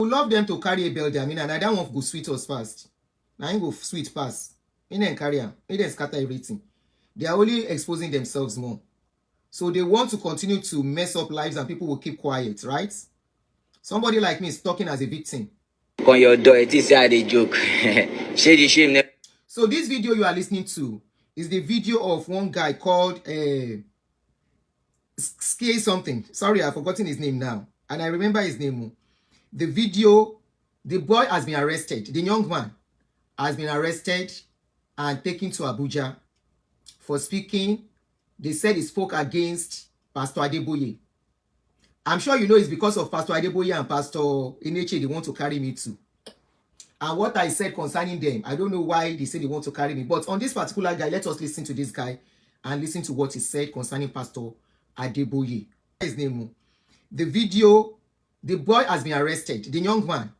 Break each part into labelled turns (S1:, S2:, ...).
S1: We love them to carry Abel Damina, and I don't want to go sweet us fast. Now I go sweet pass. In then carry them. In then scatter everything. They are only exposing themselves more. So they want to continue to mess up lives and people will keep quiet, right? Somebody like me is talking as a victim.
S2: On your door, it is a joke.
S1: So this video you are listening to is the video of one guy called Scare something. Sorry, I've forgotten his name now. And I remember his name. The video, the boy has been arrested. The young man has been arrested and taken to Abuja for speaking. They said he spoke against Pastor Adeboye. I'm sure you know it's because of Pastor Adeboye and Pastor Eneche they want to carry me too. And what I said concerning them, I don't know why they say they want to carry me. But on this particular guy, let us listen to this guy and listen to what he said concerning Pastor Adeboye. His name. The video, the boy has been arrested. The young man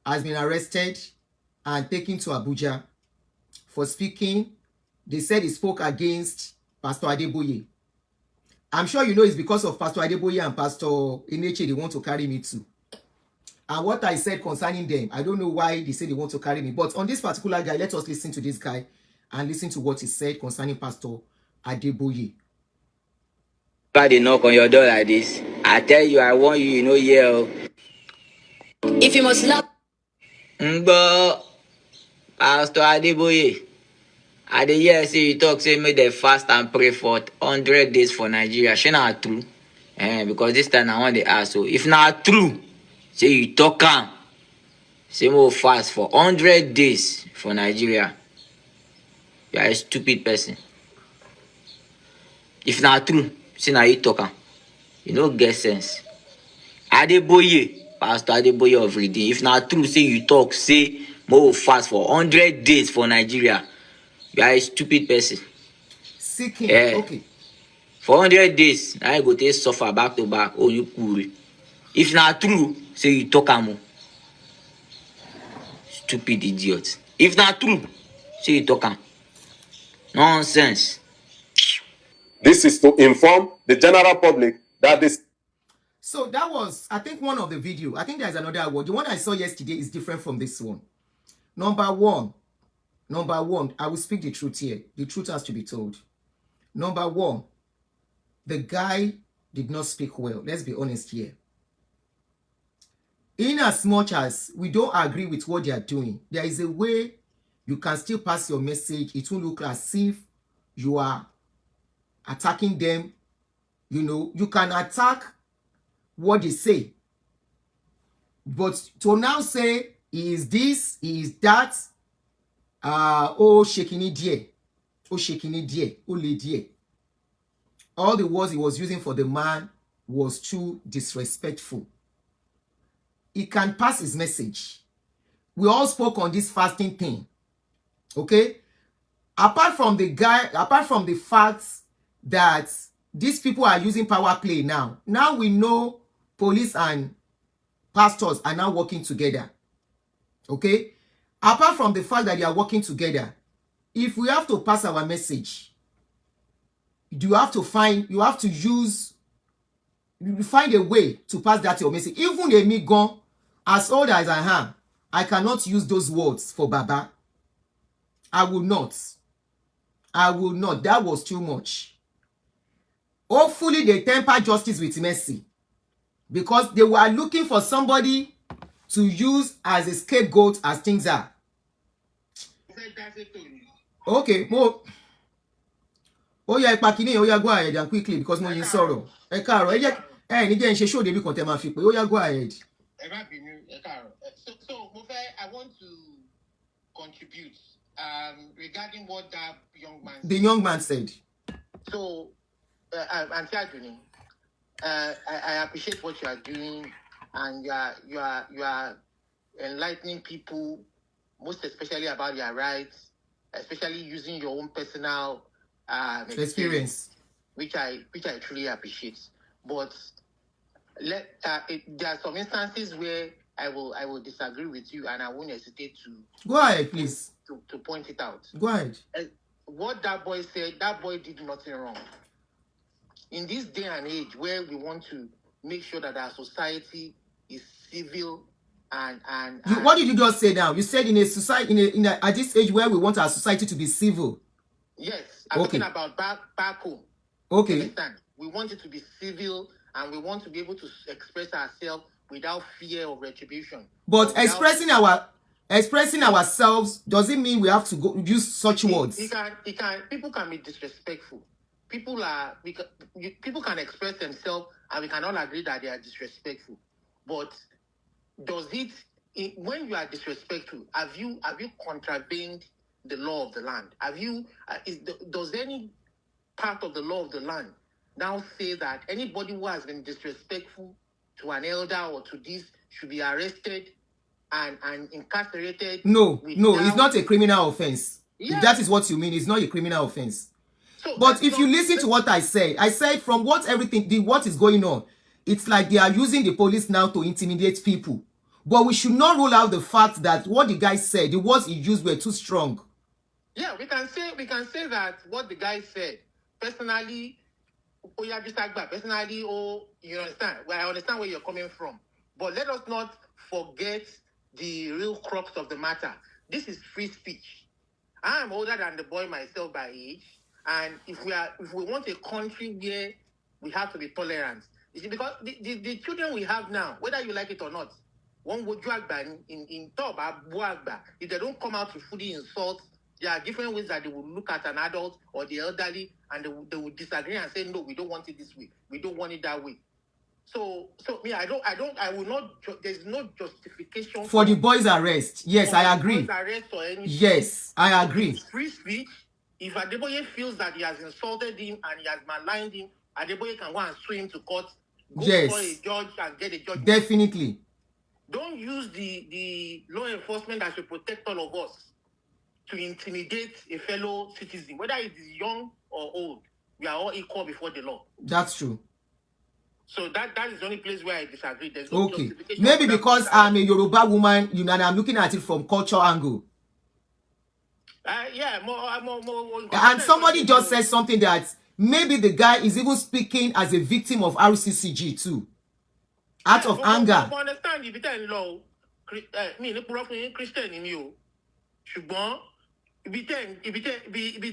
S1: has been arrested and taken to Abuja for speaking. They said he spoke against Pastor Adeboye. I'm sure you know it's because of Pastor Adeboye and Pastor Eneche they want to carry me too. And what I said concerning them, I don't know why they say they want to carry me. But on this particular guy, let us listen to this guy and listen to what he said concerning Pastor Adeboye.
S2: If they knock on your door like this, I tell you, I want you, you know, yeah. If you must love Pastor Adeboye, I dey hear say you talk, say make them fast and pray for 100 days for Nigeria. She not true. Because this time I want to ask. So if not true, say you talk say more fast for 100 days for Nigeria. You are a stupid person. If not true, say now you talk you don't get sense. Adeboye, Pastor Adeboye of Redeem. If not true, say you talk, say more fast for 100 days for Nigeria. You are a stupid person.
S1: Seaking, okay.
S2: For 100 days, I go to suffer back to back. Oh, you cool. If not true, say you talk more. Stupid idiot. If not true, say you talk nonsense.
S3: This is to inform the general public that this.
S1: So that was, I think, one of the video. I think there's another one. The one I saw yesterday is different from this one. Number one, I will speak the truth here. The truth has to be told. Number one, the guy did not speak well. Let's be honest here. In as much as we don't agree with what they are doing, there is a way you can still pass your message. It won't look as if you are attacking them. You know, you can attack what they say. But to now say, he is this, he is that, oh, shaking it dear. Oh, shaking it dear. Oh, lady. All the words he was using for the man was too disrespectful. He can pass his message. We all spoke on this fasting thing. Okay? Apart from the fact that these people are using power play now. Now we know police and pastors are now working together. Okay? Apart from the fact that they are working together, if we have to pass our message, you have to find a way to pass that your message. Even a me gone, as old as I am, I cannot use those words for Baba. I will not. That was too much. Hopefully they temper justice with mercy, because they were looking for somebody to use as a scapegoat as things are. Okay, more. Oh yeah, Pakini, oh yeah, go ahead and quickly because more in sorrow. Ekaro, ni je nse show debi kan te ma fi pe. Oh yeah, go ahead.
S4: So I want to contribute regarding what that young man said.
S1: The young man said.
S4: So, Aunty Adunni, I appreciate what you are doing, and you are enlightening people, most especially about their rights, especially using your own personal experience, which I truly appreciate. But there are some instances where I will disagree with you, and I won't hesitate to
S1: go ahead, please,
S4: to point it out.
S1: Go ahead.
S4: What that boy said, that boy did nothing wrong. In this day and age where we want to make sure that our society is civil
S1: What did you just say now? You said in a society, at this age where we want our society to be civil.
S4: Yes, I'm talking about back home.
S1: Okay.
S4: You understand? We want it to be civil, and we want to be able to express ourselves without fear of retribution.
S1: But expressing ourselves doesn't mean we have to go use such words.
S4: People can be disrespectful. People can express themselves, and we can all agree that they are disrespectful. But does it, when you are disrespectful, have you contravened the law of the land? Does any part of the law of the land now say that anybody who has been disrespectful to an elder or to this should be arrested and incarcerated?
S1: No, it's not a criminal offense. Yeah. If that is what you mean, it's not a criminal offense. So but if you listen to what I said from what is going on, it's like they are using the police now to intimidate people. But we should not rule out the fact that what the guy said, the words he used were too strong.
S4: Yeah, we can say that what the guy said, personally, you understand? I understand where you're coming from. But let us not forget the real crux of the matter. This is free speech. I am older than the boy myself by age. And if we want a country where we have to be tolerant, you see, because the children we have now, whether you like it or not, one would drag in Toba, Buagba, if they don't come out to fully insult, there are different ways that they will look at an adult or the elderly and they will disagree and say, no, we don't want it this way. We don't want it that way. So I will not, there's no justification
S1: for the boys' arrest. Yes, I agree.
S4: Boys' arrest or anything.
S1: Yes, I agree.
S4: It's free speech. If Adeboye feels that he has insulted him and he has maligned him, Adeboye can go and sue him to court, go for a judge and get a judgment.
S1: Definitely.
S4: Don't use the law enforcement that should protect all of us to intimidate a fellow citizen, whether it is young or old. We are all equal before the law.
S1: That's true.
S4: So that is the only place where I disagree. There's no justification.
S1: Maybe because I'm a Yoruba woman, and I'm looking at it from culture angle.
S4: More.
S1: And somebody just said something that maybe the guy is even speaking as a victim of RCCG too. Out of anger.
S4: I understand if it's in law, Christian in you. Ṣùgbọ́n ibi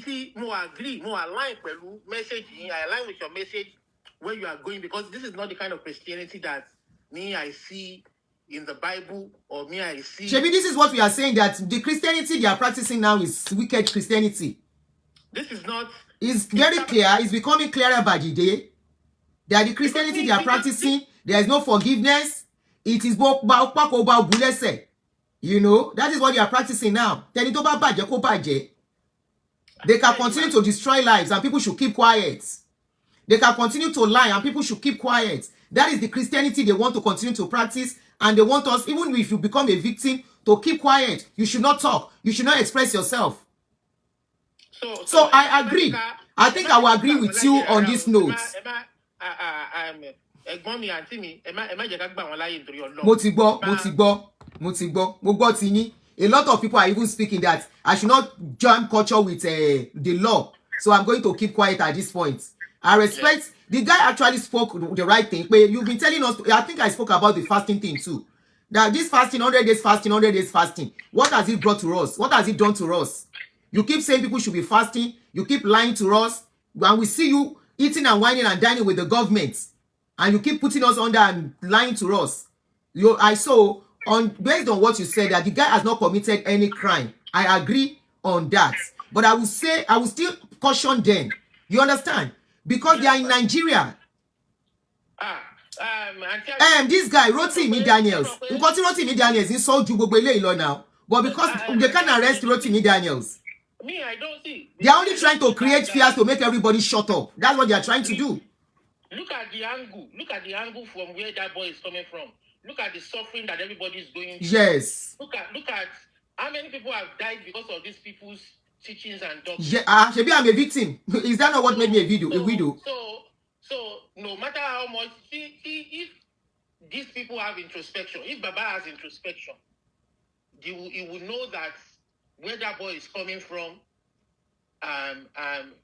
S4: tí mo agree, mo align pẹ̀lú message yìí, I align with your message where you are going, because this is not the kind of Christianity that I see in the Bible, or I see.
S1: Shebi, this is what we are saying, that the Christianity they are practicing now is wicked Christianity.
S4: This is not.
S1: It's very clear. It's becoming clearer by the day that the Christianity they are practicing, there is no forgiveness. It is bulese. You know, that is what they are practicing now. They can continue to destroy lives and people should keep quiet. They can continue to lie and people should keep quiet. That is the Christianity they want to continue to practice, and they want us, even if you become a victim, to keep quiet. You should not talk. You should not express yourself. So I agree. I think I will agree with you on this note. A lot of people are even speaking that I should not join culture with the law. So I'm going to keep quiet at this point. I respect the guy actually spoke the right thing. But you've been telling us, I think I spoke about the fasting thing too. That this fasting, 100 days fasting, 100 days fasting, what has it brought to us? What has it done to us? You keep saying people should be fasting. You keep lying to us. And we see you eating and whining and dining with the government. And you keep putting us under and lying to us. I saw, based on what you said, that the guy has not committed any crime. I agree on that. But I will still caution them. You understand? Because they are in Nigeria. This guy, Rotimi Daniels. Rotimi Daniels is so jugbele now. But because they can't arrest Rotimi Daniels.
S4: Me, I don't see.
S1: They are only trying to create fears to make everybody shut up. That's what they are trying to do.
S4: Look at the angle. Look at the angle from where that boy is coming from. Look at the suffering that everybody is going through.
S1: Yes.
S4: Look at how many people have died because of these people's teachings and doctrines.
S1: Yeah, maybe I'm a victim. Is that not what made me a widow?
S4: So no matter how much, see if these people have introspection, if Baba has introspection, he will know that where that boy is coming from,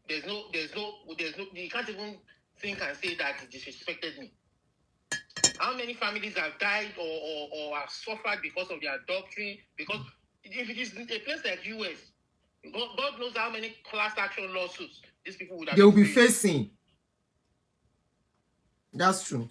S4: there's no, you can't even think and say that he disrespected me. how many families have died or have suffered because of their doctrine? Because if it is a place like US, God knows how many class action lawsuits these people would have.
S1: They will be facing. That's true.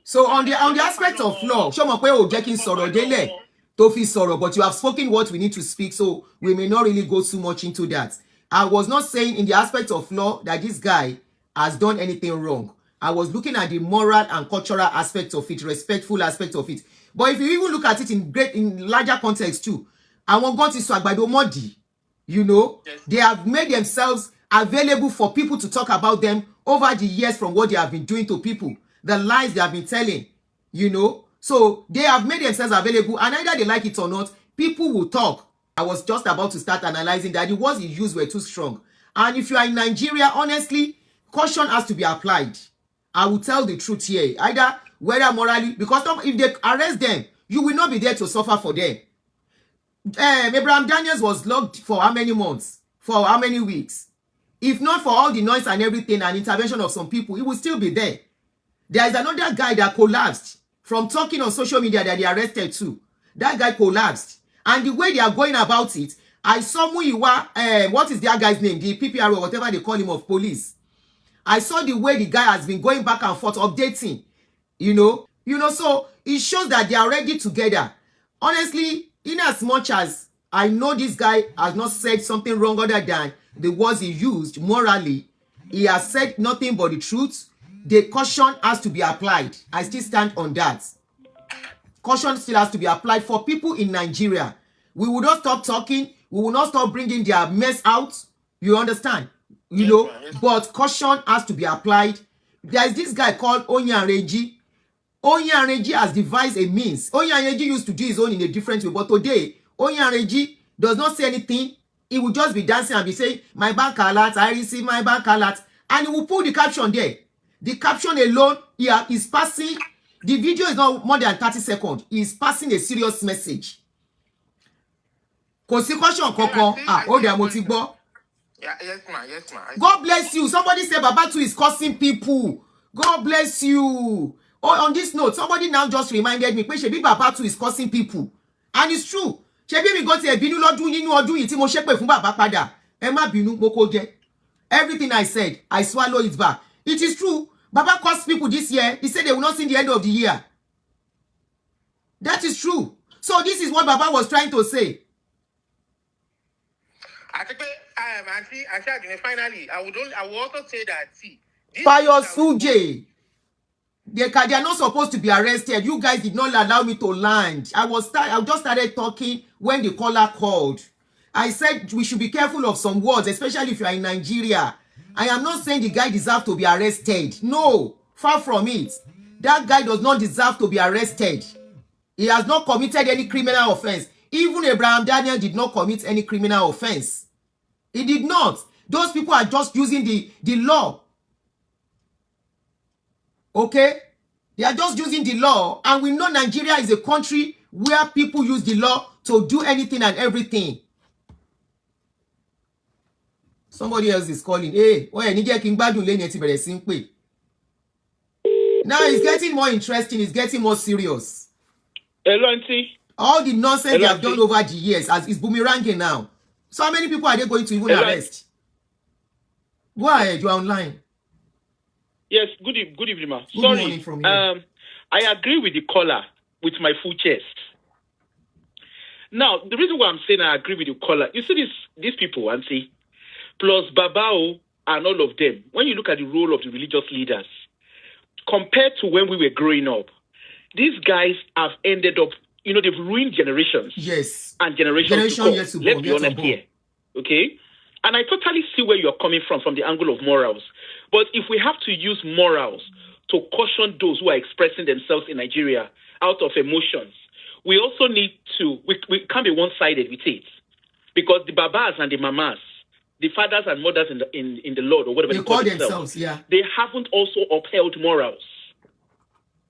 S1: So on the aspect of law, show me where Jackie sọ̀rọ̀ délẹ̀ tó fi sọ̀rọ̀, but you have spoken what we need to speak, so we may not really go too much into that. I was not saying in the aspect of law that this guy has done anything wrong. I was looking at the moral and cultural aspect of it, respectful aspect of it. But if you even look at it in larger context too, àwọn gan ti sọ àgbàdo mọ́dì, you know, yes. They have made themselves available for people to talk about them over the years from what they have been doing to people, the lies they have been telling, you know. So they have made themselves available, and either they like it or not, people will talk. I was just about to start analyzing that the words he used were too strong. And if you are in Nigeria, honestly, caution has to be applied. I will tell the truth here. Either whether morally, because if they arrest them, you will not be there to suffer for them. Abraham Daniels was locked for how many months? For how many weeks? If not for all the noise and everything and intervention of some people, he will still be there. There is another guy that collapsed from talking on social media that they arrested too. That guy collapsed. And the way they are going about it, I saw Muyiwa, what is that guy's name? The PPR or whatever they call him of police. I saw the way the guy has been going back and forth, updating, you know, so it shows that they are ready together. Honestly, in as much as I know this guy has not said something wrong other than the words he used morally, he has said nothing but the truth. The caution has to be applied. I still stand on that. Caution still has to be applied for people in Nigeria. We will not stop talking. We will not stop bringing their mess out. You understand? You know, but caution has to be applied. There is this guy called Onyanreji. Onyanreji has devised a means. Onyanreji used to do his own in a different way, but today, Onyanreji does not say anything. He will just be dancing and be saying, my bank alert, I receive my bank alert. And he will put the caption there. The caption alone here is passing. The video is not more than 30 seconds. He is passing a serious message. Kò sí caution kankan. Ó dẹ̀ mo ti gbọ́.
S4: Yes, ma'am.
S1: God bless you. Somebody said Babatu is cursing people. God bless you. Oh, on this note, somebody now just reminded me, pé ṣebí Babatu is cursing people. And it's true. Ṣebí mi go ti ẹ bínú lọ́dún nínú ọdún yìí tí mo ṣépè fún bàbá padà. Ẹ má bínú, mo kó jẹ. Everything I said, I swallow it back. It is true. Baba cursed people this year. He said they will not see the end of the year. That is true. So this is what Baba was trying to say.
S4: I think Aunty Adunni, finally, I will also say that, see,
S1: Pius Suje, they are not supposed to be arrested. You guys did not allow me to land. I just started talking when the caller called. I said we should be careful of some words, especially if you are in Nigeria. I am not saying the guy deserves to be arrested. No, far from it. That guy does not deserve to be arrested. He has not committed any criminal offense. Even Abraham Daniel did not commit any criminal offense. He did not. Those people are just using the law. Okay? They are just using the law. And we know Nigeria is a country where people use the law to do anything and everything. Somebody else is calling. Hey, now it's getting more interesting. It's getting more serious.
S5: Hello, Aunty.
S1: All the nonsense they have done over the years as is boomeranging now. So how many people are they going to even arrest? Go ahead, you are online.
S5: Yes, good evening, ma.
S1: Good morning from you.
S5: I agree with the caller with my full chest. Now, the reason why I'm saying I agree with the caller, you see these people, Auntie, plus Babao and all of them, when you look at the role of the religious leaders, compared to when we were growing up, these guys have ended up, they've ruined generations.
S1: Yes.
S5: And generations to come. Let's be honest here. Okay? And I totally see where you're coming from the angle of morals. But if we have to use morals to caution those who are expressing themselves in Nigeria out of emotions, we also need to, we can't be one-sided with it. Because the babas and the mamas, the fathers and mothers in the Lord, or whatever they call themselves,
S1: yeah,
S5: they haven't also upheld morals.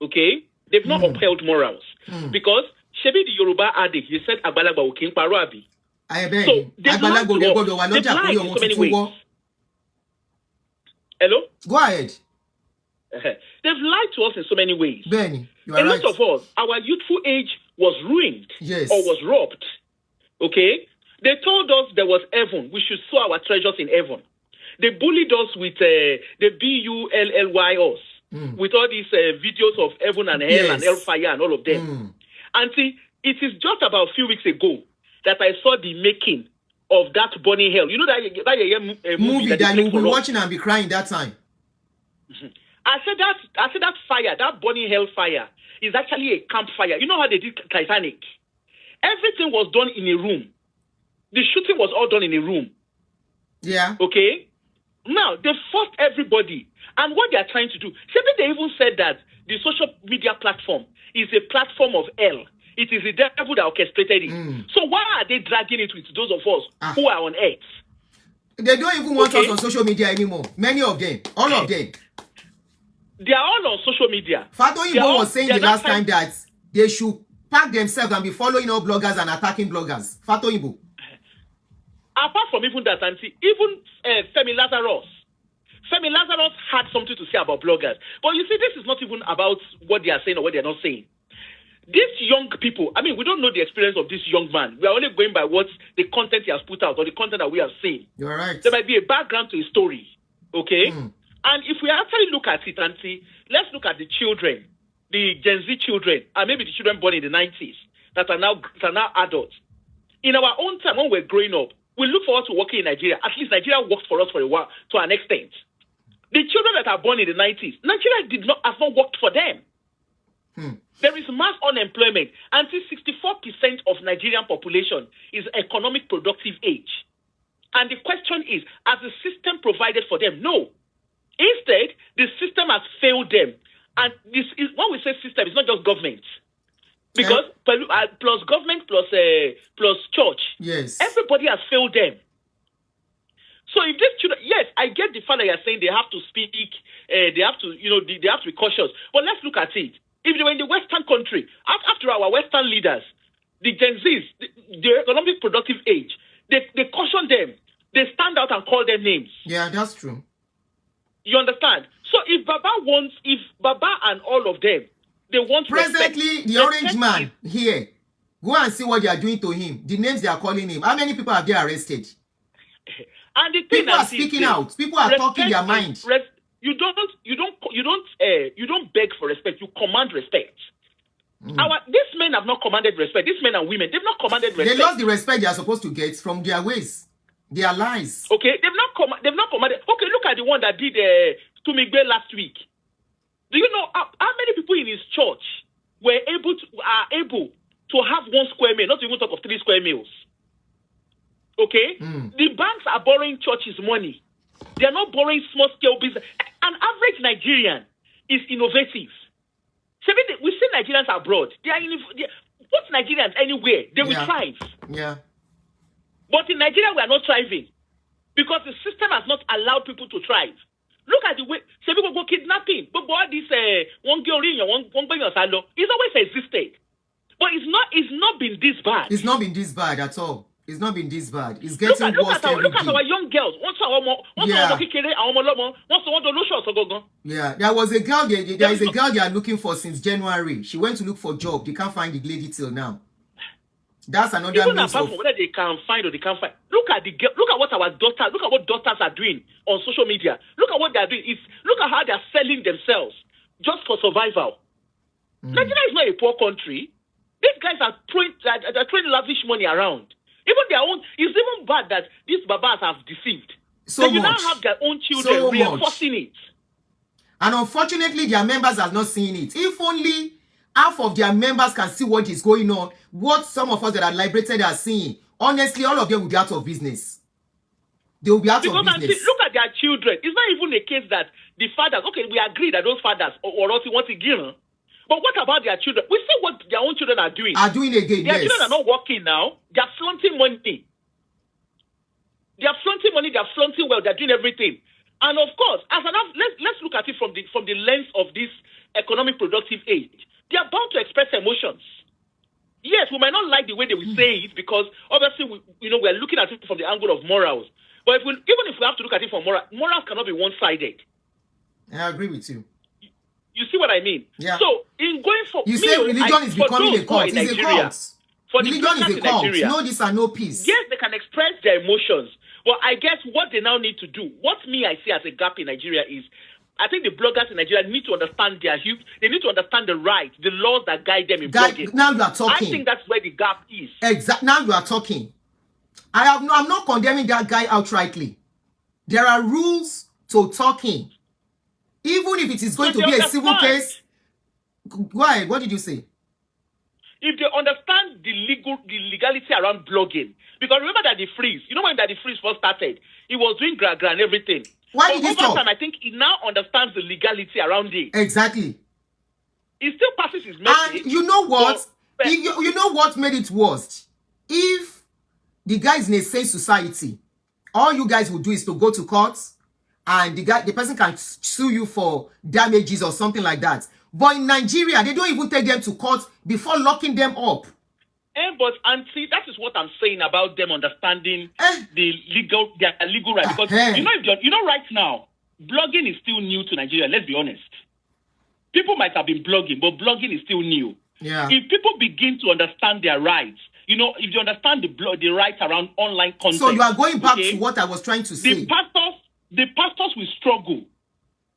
S5: Okay? They've not upheld morals. Because Shebi the Yoruba addict, he said Agbalagba o kin paro abi. So they've lied in so many ways. Hello?
S1: Go ahead.
S5: They've lied to us in so many ways.
S1: Benny, you
S5: A
S1: are right.
S5: lot of us, our youthful age was ruined
S1: Yes.
S5: or was robbed. Okay? They told us there was heaven. We should sow our treasures in heaven. They bullied us with the BULLY us, with all these videos of heaven and hell and hellfire and all of them. And see, it is just about a few weeks ago that I saw the making of that burning hell. You know that
S1: movie that
S5: they
S1: you'll
S5: played
S1: be
S5: for us?
S1: watching and be crying that time.
S5: I said that fire, that burning hell fire, is actually a campfire. You know how they did Titanic? Everything was done in a room. The shooting was all done in a room.
S1: Yeah.
S5: Okay? Now, they forced everybody. And what they are trying to do, they even said that the social media platform is a platform of hell. It is the devil that orchestrated it. So why are they dragging it with those of us who are on earth?
S1: They don't even want us on social media anymore. Many of them. All of them.
S5: They are all on social media.
S1: Fatoyinbo was saying the last time that they should pack themselves and be following all bloggers and attacking bloggers. Fatoyinbo.
S5: Apart from even that, Auntie, even Femi Lazarus had something to say about bloggers. But you see, this is not even about what they are saying or what they are not saying. These young people, I mean, we don't know the experience of this young man. We are only going by what the content he has put out or the content that we have seen.
S1: You're right.
S5: There might be a background to his story, okay? And if we actually look at it, Auntie, let's look at the children, the Gen Z children, and maybe the children born in the 90s that are now adults. In our own time, when we're growing up, we look forward to working in Nigeria. At least Nigeria worked for us for a while, to an extent. The children that are born in the 90s, Nigeria has not worked for them. There is mass unemployment. Until 64% of Nigerian population is economic productive age. And the question is, has the system provided for them? No. Instead, the system has failed them. And this is when we say system, it's not just government. Because plus government plus church, everybody has failed them. So if these children, yes, I get the fact that you're saying they have to speak, they have to be cautious. But let's look at it. If they were in the Western country, after our Western leaders, the Gen Zs, the economic productive age, they caution them. They stand out and call their names.
S1: Yeah, that's true.
S5: You understand? So if Baba and all of them, they want
S1: presently
S5: respect.
S1: The orange man here, go and see what they are doing to him. The names they are calling him. How many people have they arrested?
S5: And the thing
S1: people are speaking out. People are talking their mind.
S5: You don't beg for respect. You command respect. These men have not commanded respect. These men and women, they've not commanded respect.
S1: They lost the respect they are supposed to get from their ways, their lies.
S5: Okay, they've not commanded. Okay, look at the one that did Tumigbe last week. Do you know how many people in his church are able to have 1 square meal, not even talk of 3 square meals? Okay, the banks are borrowing churches money. They are not borrowing small scale business. An average Nigerian is innovative. We see Nigerians abroad. Put Nigerians anywhere, they will thrive.
S1: Yeah.
S5: But in Nigeria, we are not thriving because the system has not allowed people to thrive. Look at the way people go kidnapping. But all this one girl in one going on salo, it's always existed. But it's not been this bad.
S1: It's not been this bad at all. It's not been this bad. It's getting worse every day.
S5: Look at our young girls.
S1: Yeah, there was a girl. There is a girl they are looking for since January. She went to look for a job. They can't find the lady till now. That's another
S5: even
S1: means
S5: apart
S1: of...
S5: from whether they can find or they can't find. Look at what our daughters. Look at what daughters are doing on social media. Look at what they are doing. Look at how they are selling themselves just for survival. Nigeria is not a poor country. These guys are throwing lavish money around. Even their own, it's even bad that these babas have deceived.
S1: So
S5: they
S1: much.
S5: now have their own children reinforcing it.
S1: And unfortunately, their members are not seeing it. If only half of their members can see what is going on, what some of us that are liberated are seeing, honestly, all of them will be out of business. They will be out of business.
S5: Look at their children. It's not even a case that the fathers, okay, we agree that those fathers or else want to give them. But what about their children? We see what their own children are doing.
S1: Are doing again,
S5: Their children are not working now. They are flaunting money. They are flaunting money. They are flaunting well. They are doing everything. And of course, let's look at it from the lens of this economic productive age. They are bound to express emotions. Yes, we might not like the way they will say it because obviously we are looking at it from the angle of morals. But even if we have to look at it from morals cannot be one-sided.
S1: I agree with you.
S5: You see what I mean?
S1: Yeah.
S5: So in going for
S1: you say religion is becoming a cult. It's a cult.
S5: For the
S1: Religion
S5: bloggers
S1: is a
S5: in
S1: cult.
S5: Nigeria,
S1: No this and no peace.
S5: yes, they can express their emotions, but I guess what they now need to do, what I see as a gap in Nigeria is, I think the bloggers in Nigeria need to understand their youth. They need to understand the rights, the laws that guide them in blogging.
S1: Now you are talking.
S5: I think that's where the gap is.
S1: Exactly. Now you are talking. I'm not condemning that guy outrightly. There are rules to talking. Even if it is going to be a civil case. Why? What did you say?
S5: If they understand the legality around blogging, because remember that the freeze, when that the freeze first started, he was doing gra and everything.
S1: Why did he stop?
S5: Over time, I think he now understands the legality around it.
S1: Exactly.
S5: He still passes his message.
S1: And you know what? You know what made it worst? If the guy is in a sane society, all you guys will do is to go to court, and the person can sue you for damages or something like that. But in Nigeria, they don't even take them to court before locking them up.
S5: But Auntie, that is what I'm saying about them understanding their legal right. Because right now, blogging is still new to Nigeria. Let's be honest. People might have been blogging, but blogging is still new.
S1: Yeah.
S5: If people begin to understand their rights, if you understand the rights around online content.
S1: So you are going back to what I was trying to say.
S5: The pastors will struggle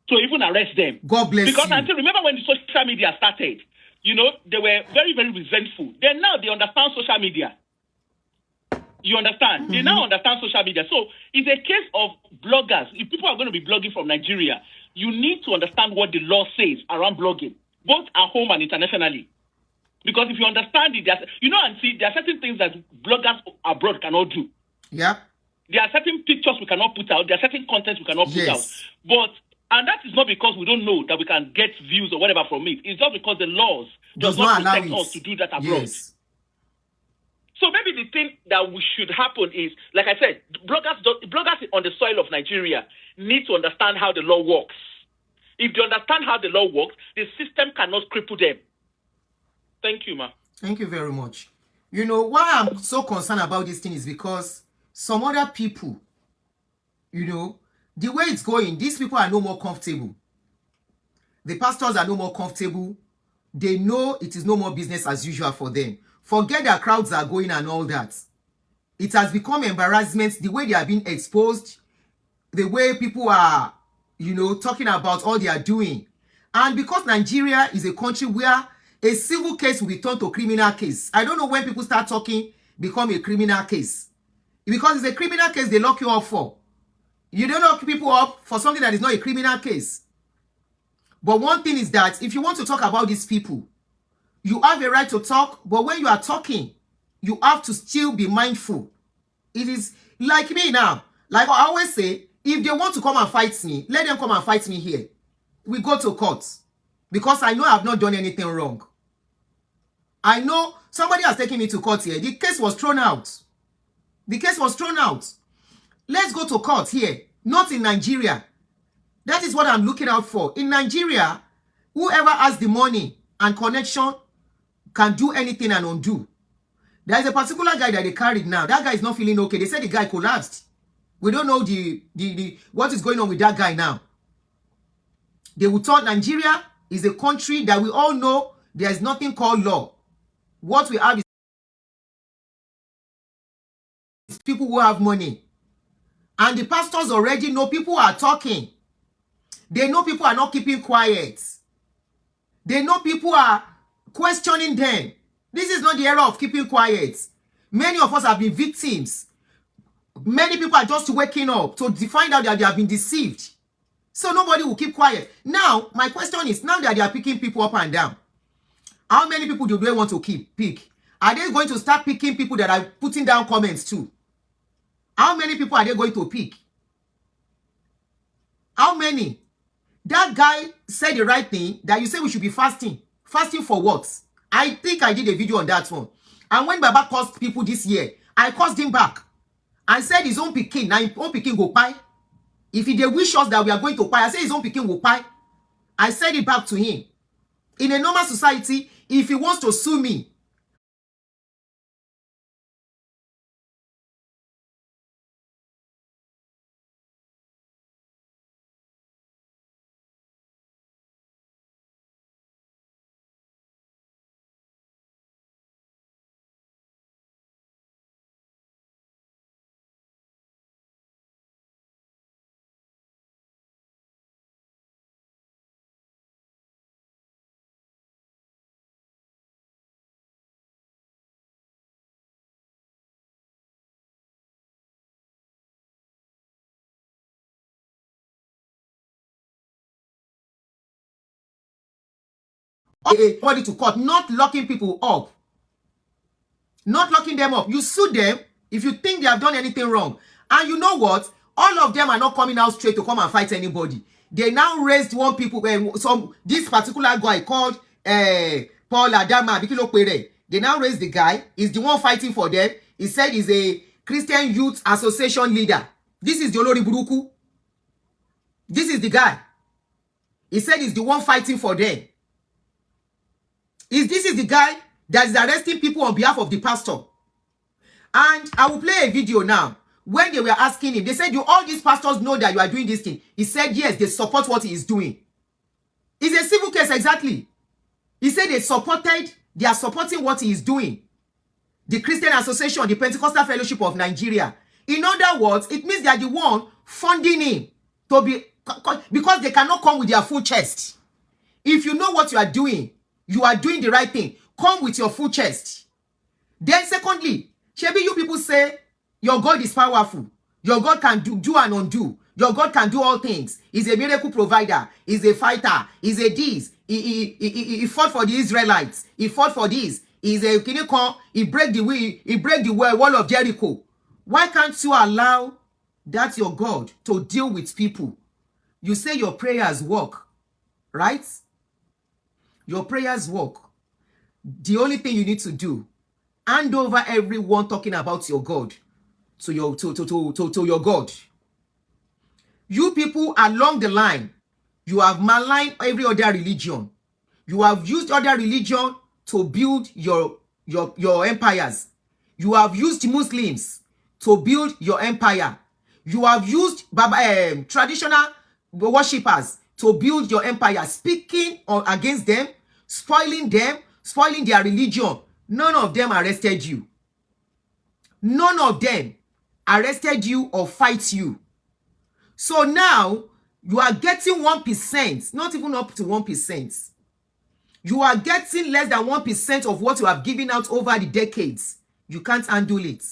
S5: to even arrest them.
S1: God bless you.
S5: Because until remember when the social media started, they were very, very resentful. Then now they understand social media. You understand? They now understand social media. So it's a case of bloggers. If people are going to be blogging from Nigeria, you need to understand what the law says around blogging, both at home and internationally. Because if you understand it, and see, there are certain things that bloggers abroad cannot do.
S1: Yeah.
S5: There are certain pictures we cannot put out. There are certain contents we cannot put out. And that is not because we don't know that we can get views or whatever from it. It's just because the laws does not protect us to do that abroad.
S1: Yes.
S5: So maybe the thing that should happen is, like I said, bloggers on the soil of Nigeria need to understand how the law works. If they understand how the law works, the system cannot cripple them. Thank you, ma.
S1: Thank you very much. Why I'm so concerned about this thing is because some other people, the way it's going, these people are no more comfortable. The pastors are no more comfortable. They know it is no more business as usual for them. Forget that crowds are going and all that. It has become embarrassment, the way they are being exposed, the way people are, talking about all they are doing. And because Nigeria is a country where a civil case will be turned to a criminal case. I don't know when people start talking, become a criminal case. Because it's a criminal case they lock you up for. You don't lock people up for something that is not a criminal case. But one thing is that if you want to talk about these people, you have a right to talk, but when you are talking, you have to still be mindful. It is like me now. Like I always say, if they want to come and fight me, let them come and fight me here. We go to court. Because I know I have not done anything wrong. I know somebody has taken me to court here. The case was thrown out. The case was thrown out. Let's go to court here. Not in Nigeria. That is what I'm looking out for. In Nigeria, whoever has the money and connection can do anything and undo. There is a particular guy that they carried now. That guy is not feeling okay. They said the guy collapsed. We don't know what is going on with that guy now. They will thought Nigeria is a country that we all know there is nothing called law. What we have is people who have money. And the pastors already know people are talking. They know people are not keeping quiet. They know people are questioning them. This is not the era of keeping quiet. Many of us have been victims. Many people are just waking up to find out that they have been deceived. So nobody will keep quiet. Now, my question is, now that they are picking people up and down, how many people do they want to pick? Are they going to start picking people that are putting down comments too? How many people are they going to pick? How many? That guy said the right thing, that you say we should be fasting. Fasting for what? I think I did a video on that one. And when Baba cursed people this year, I cursed him back. I said his own pikin, now his own pikin go pie. If he wish us that we are going to pie, I said his own pikin will pie. I said it back to him. In a normal society, if he wants to sue me, Body to court, not locking people up. Not locking them up. You sue them if you think they have done anything wrong. And you know what? All of them are not coming out straight to come and fight anybody. They now raised one people, this particular guy called Paul Adama. They now raised the guy. He's the one fighting for them. He said he's a Christian Youth Association leader. This is the Olori Buruku. This is the guy. He said he's the one fighting for them. This is the guy that is arresting people on behalf of the pastor. And I will play a video now. When they were asking him, they said, do all these pastors know that you are doing this thing? He said, yes, they support what he is doing. It's a civil case, exactly. He said they are supporting what he is doing. The Christian Association, the Pentecostal Fellowship of Nigeria. In other words, it means they are the one funding him to be, because they cannot come with their full chest. If you know what you are doing the right thing. Come with your full chest. Then secondly, maybe you people say your God is powerful. Your God can do and undo. Your God can do all things. He's a miracle provider. He's a fighter. He's a this. He fought for the Israelites. He fought for this. He's a he break the wall of Jericho. Why can't you allow that your God to deal with people? You say your prayers work, right? Your prayers work. The only thing you need to do, hand over everyone talking about your God to your God. You people along the line, you have maligned every other religion. You have used other religion to build your empires. You have used Muslims to build your empire. You have used traditional worshippers to build your empire, speaking against them, spoiling their religion. None of them arrested you. None of them arrested you or fight you. So now you are getting 1%, not even up to 1%. You are getting less than 1% of what you have given out over the decades. You can't handle it.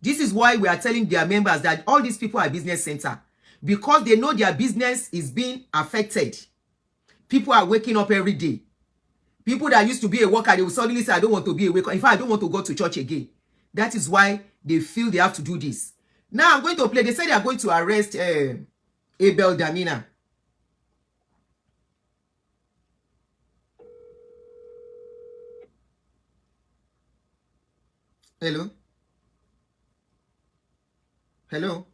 S1: This is why we are telling their members that all these people are business center, because they know their business is being affected. People are waking up every day. People that used to be a worker, they will suddenly say, I don't want to be a worker. In fact, I don't want to go to church again. That is why they feel they have to do this. Now I'm going to play. They said they are going to arrest Abel Damina. Hello? Hello?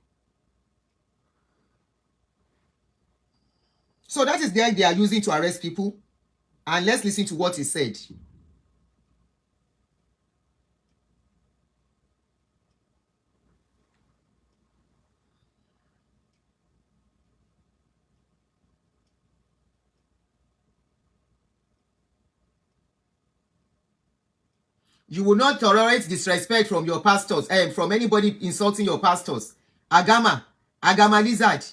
S1: So that is the idea they are using to arrest people. And let's listen to what he said. You will not tolerate disrespect from your pastors, from anybody insulting your pastors. Agama lizard.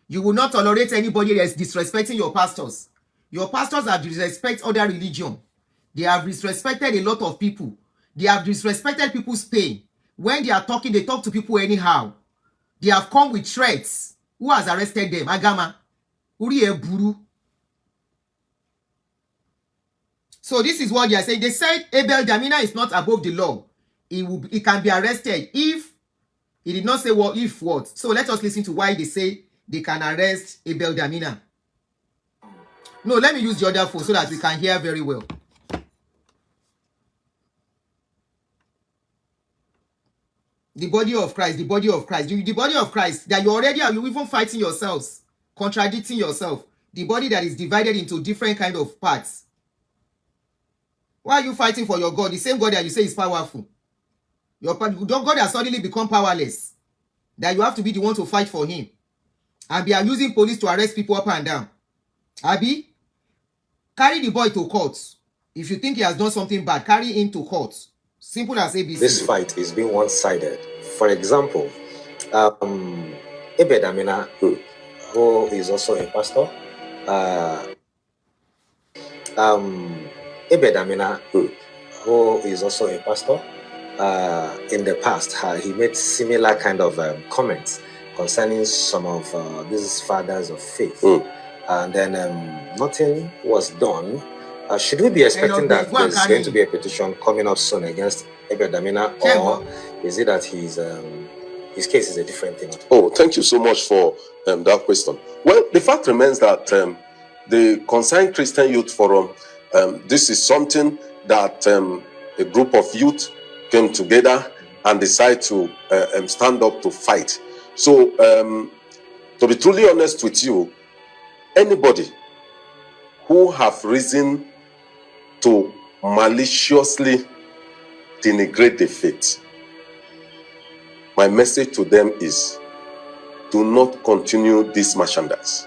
S1: You will not tolerate anybody that's disrespecting your pastors. Your pastors have disrespected other religion. They have disrespected a lot of people. They have disrespected people's pain. When they are talking, they talk to people anyhow. They have come with threats. Who has arrested them? Agama. Uriye Buru. So this is what they are saying. They said Abel Damina is not above the law. He can be arrested if he did not say what, if what. So let us listen to why they say they can arrest Abel Damina. No, let me use the other phone so that we can hear very well. The body of Christ, the body of Christ. The body of Christ that you even fighting yourselves, contradicting yourself. The body that is divided into different kind of parts. Why are you fighting for your God? The same God that you say is powerful. Your God has suddenly become powerless. That you have to be the one to fight for him. And they are using police to arrest people up and down. Abi, carry the boy to court. If you think he has done something bad, carry him to court. Simple as ABC.
S6: This fight is being one-sided. For example, Abel Damina, who is also a pastor, Abel Damina, who is also a pastor, in the past, he made similar kind of comments concerning some of these fathers of faith. And then nothing was done Should we be expecting that there's going to be a petition coming up soon against Abel Damina, or is it that his case is a different thing?
S3: Oh, thank you so much for that question. Well, the fact remains that the Concerned Christian Youth Forum, this is something that a group of youth came together and decided to stand up to fight. So, to be truly honest with you, anybody who have reason to maliciously denigrate the faith, my message to them is, do not continue this merchandise,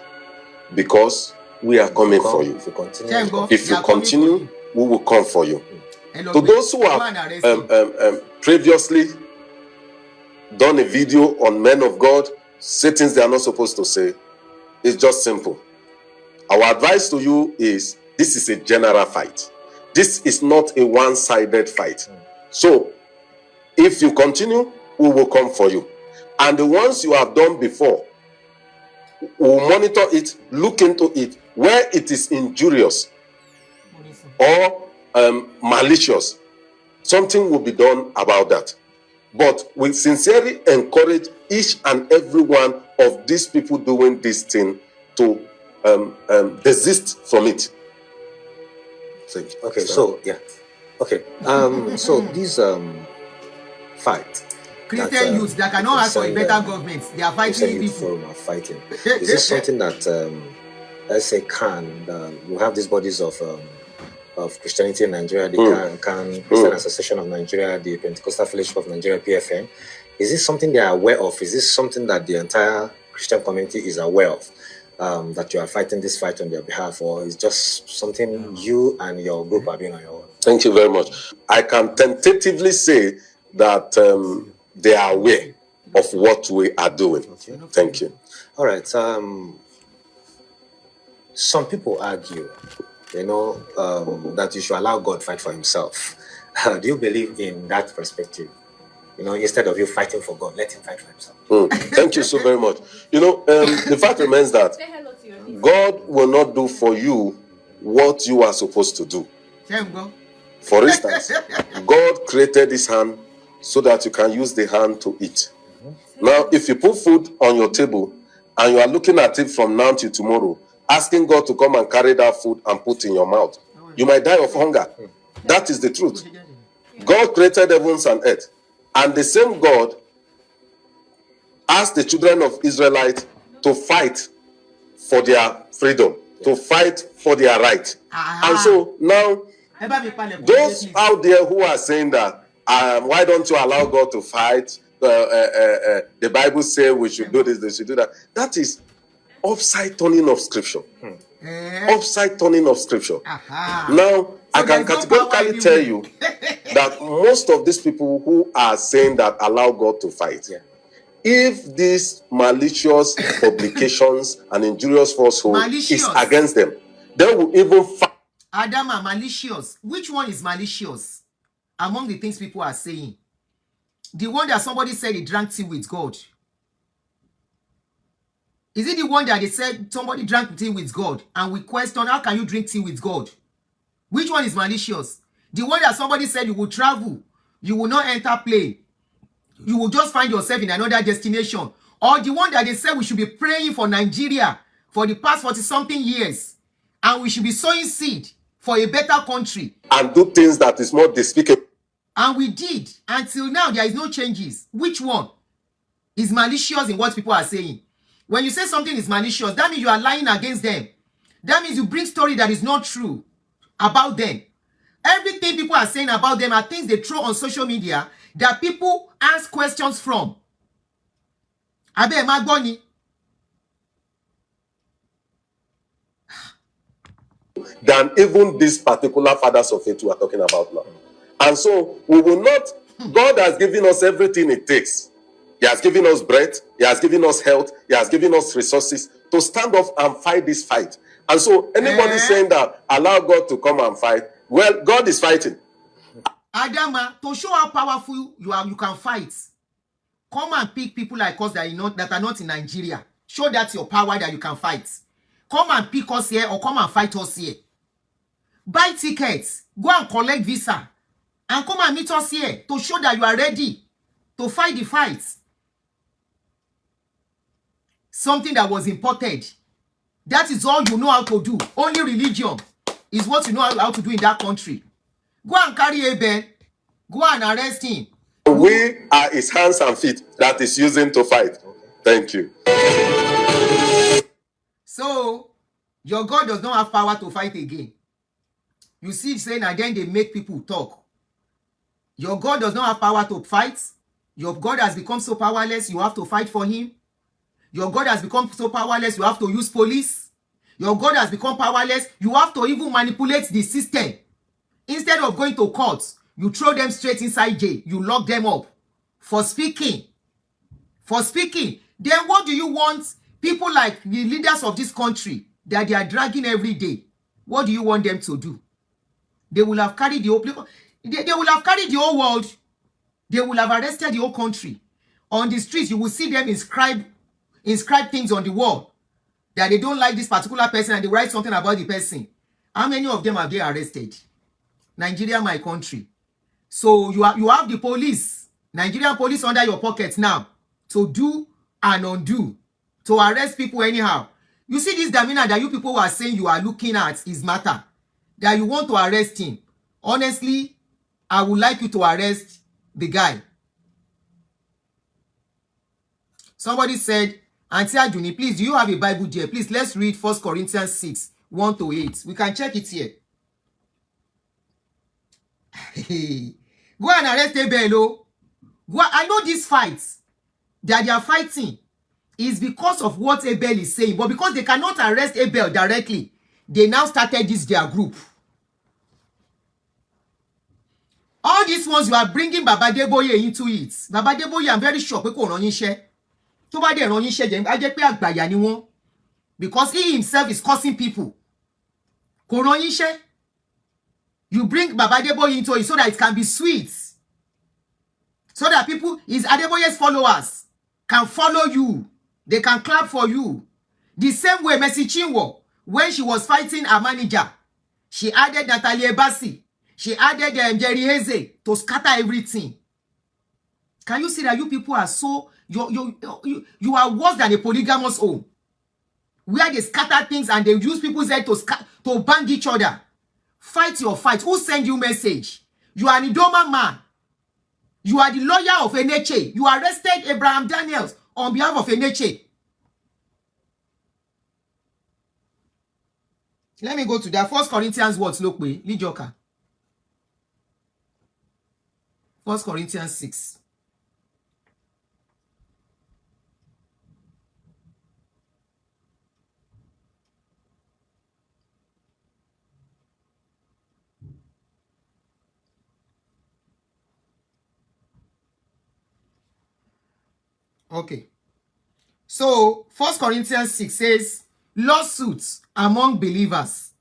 S3: because we are coming for you. If you continue, we will come for you. To those who have previously done a video on men of God, say things they are not supposed to say, it's just simple. Our advice to you is, this is a general fight. This is not a one-sided fight. So, if you continue, we will come for you. And the ones you have done before, we'll monitor it, look into it. Where it is injurious or malicious, something will be done about that. But we sincerely encourage each and every one of these people doing this thing to desist from it.
S6: Okay, so yeah. Okay. So these fight.
S1: Christian youths that cannot ask for a better government, they are fighting people.
S6: Are fighting. Is this something that let's say we have these bodies of Christianity in Nigeria, the Christian Association of Nigeria, the Pentecostal Fellowship of Nigeria, PFN. Is this something they are aware of? Is this something that the entire Christian community is aware of? That you are fighting this fight on their behalf, or is just something you and your group are doing on your own?
S3: Thank you very much. I can tentatively say that they are aware of what we are doing. Okay. Thank you.
S6: All right. Some people argue, that you should allow God fight for himself. Do you believe in that perspective? Instead of you fighting for God, let him fight for himself.
S3: Thank you so very much. The fact remains that God will not do for you what you are supposed to do. For instance, God created this hand so that you can use the hand to eat. Now, if you put food on your table and you are looking at it from now till tomorrow, asking God to come and carry that food and put in your mouth, you might die of hunger. That is the truth. God created heavens and earth. And the same God asked the children of Israelites to fight for their freedom, to fight for their right. And so now, those out there who are saying that, why don't you allow God to fight? The Bible says we should do this, they should do that. That is upside turning of scripture. Upside turning of scripture. Now, I can categorically tell you that most of these people who are saying that allow God to fight, if these malicious publications and injurious falsehood is against them, they will even fight.
S1: Adama, malicious. Which one is malicious among the things people are saying? The one that somebody said he drank tea with God. Is it the one that they said somebody drank tea with God and we question, how can you drink tea with God? Which one is malicious? The one that somebody said you will travel, you will not enter plane, you will just find yourself in another destination. Or the one that they said we should be praying for Nigeria for the past 40-something years and we should be sowing seed for a better country.
S3: And do things that is more despicable.
S1: And we did. Until now, there is no changes. Which one is malicious in what people are saying? When you say something is malicious, that means you are lying against them. That means you bring story that is not true about them. Everything people are saying about them are things they throw on social media that people ask questions from. Abel Damina.
S3: Than even these particular fathers of faith we are talking about now. And so we will not, God has given us everything it takes. He has given us breath, he has given us health, he has given us resources to stand up and fight this fight. And so anybody saying that allow God to come and fight, well, God is fighting.
S1: Adama, to show how powerful you are, you can fight. Come and pick people like us that are not in Nigeria. Show that your power that you can fight. Come and pick us here or come and fight us here. buy tickets, go and collect visa, and come and meet us here to show that you are ready to fight the fight. Something that was imported. That is all you know how to do. Only religion is what you know how to do in that country. Go and carry Abel. Go and arrest him.
S3: We are his hands and feet that is using to fight. Thank you.
S1: So, your God does not have power to fight again. You see, saying, and then they make people talk. Your God does not have power to fight. Your God has become so powerless, you have to fight for him. Your God has become so powerless, you have to use police. Your God has become powerless, you have to even manipulate the system. Instead of going to court, you throw them straight inside jail. You lock them up for speaking. For speaking. Then what do you want people like the leaders of this country that they are dragging every day? What do you want them to do? They will have carried the whole people. They will have carried the whole world. They will have arrested the whole country. On the streets, you will see them inscribe things on the wall that they don't like this particular person and they write something about the person. How many of them have they arrested? Nigeria, my country. So you have the police, Nigerian police under your pocket now to do and undo, to arrest people anyhow. You see this Damina that you people are saying you are looking at is matter, that you want to arrest him. Honestly, I would like you to arrest the guy. Somebody said, Aunty Adunni, please, do you have a Bible there? Please, let's read 1 Corinthians 6, 1-8. We can check it here. Go and arrest Abel. I know these fights that they are fighting is because of what Abel is saying. But because they cannot arrest Abel directly, they now started this their group. All these ones you are bringing Baba Adeboye into it. Baba Adeboye, I'm very sure pé kò rán yín iṣẹ́. Tó bá dé rán yín iṣẹ́ jẹ́ á jẹ́ pé àgbàyà ni wọ́n. Because he himself is causing people. Kò rán yín iṣẹ́. You bring Baba Adeboye into it so that it can be sweet. So that people, his Adeboye's followers, can follow you. They can clap for you. The same way Mercy Chinwo, when she was fighting her manager, she added Natalie Ebasi. She added Jerry Heze to scatter everything. Can you see that you people are so, you are worse than a polygamous home, where they scatter things and they use people's head to bang each other. Fight your fight. Who send you message? You are an Idoma man. You are the lawyer of NHA. You arrested Abraham Daniels on behalf of NHA. Let me go to that. 1 Corinthians what? Look, Lijoka. 1 Corinthians 6. Okay. So, 1 Corinthians 6 says, lawsuits among believers.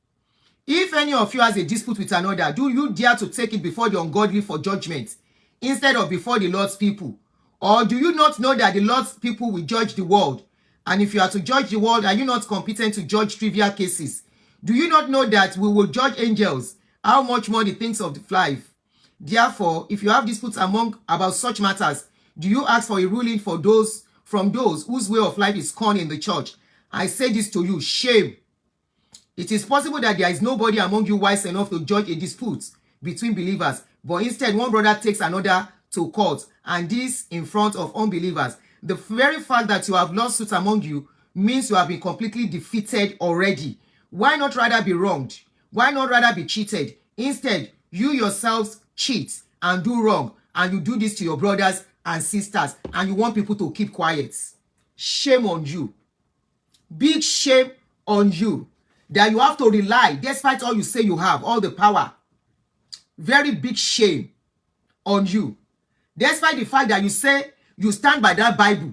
S1: If any of you has a dispute with another, do you dare to take it before the ungodly for judgment, instead of before the Lord's people? Or do you not know that the Lord's people will judge the world? And if you are to judge the world, are you not competent to judge trivial cases? Do you not know that we will judge angels? How much more the things of life? Therefore, if you have disputes about such matters, do you ask for a ruling from those whose way of life is scorned in the church? I say this to you, shame. It is possible that there is nobody among you wise enough to judge a dispute between believers, but instead one brother takes another to court, and this in front of unbelievers. The very fact that you have lawsuits among you means you have been completely defeated already. Why not rather be wronged? Why not rather be cheated? Instead, you yourselves cheat and do wrong, and you do this to your brothers and sisters, and you want people to keep quiet. Shame on you. Big shame on you. That you have to rely, despite all you say you have, all the power. Very big shame on you. Despite the fact that you say you stand by that Bible.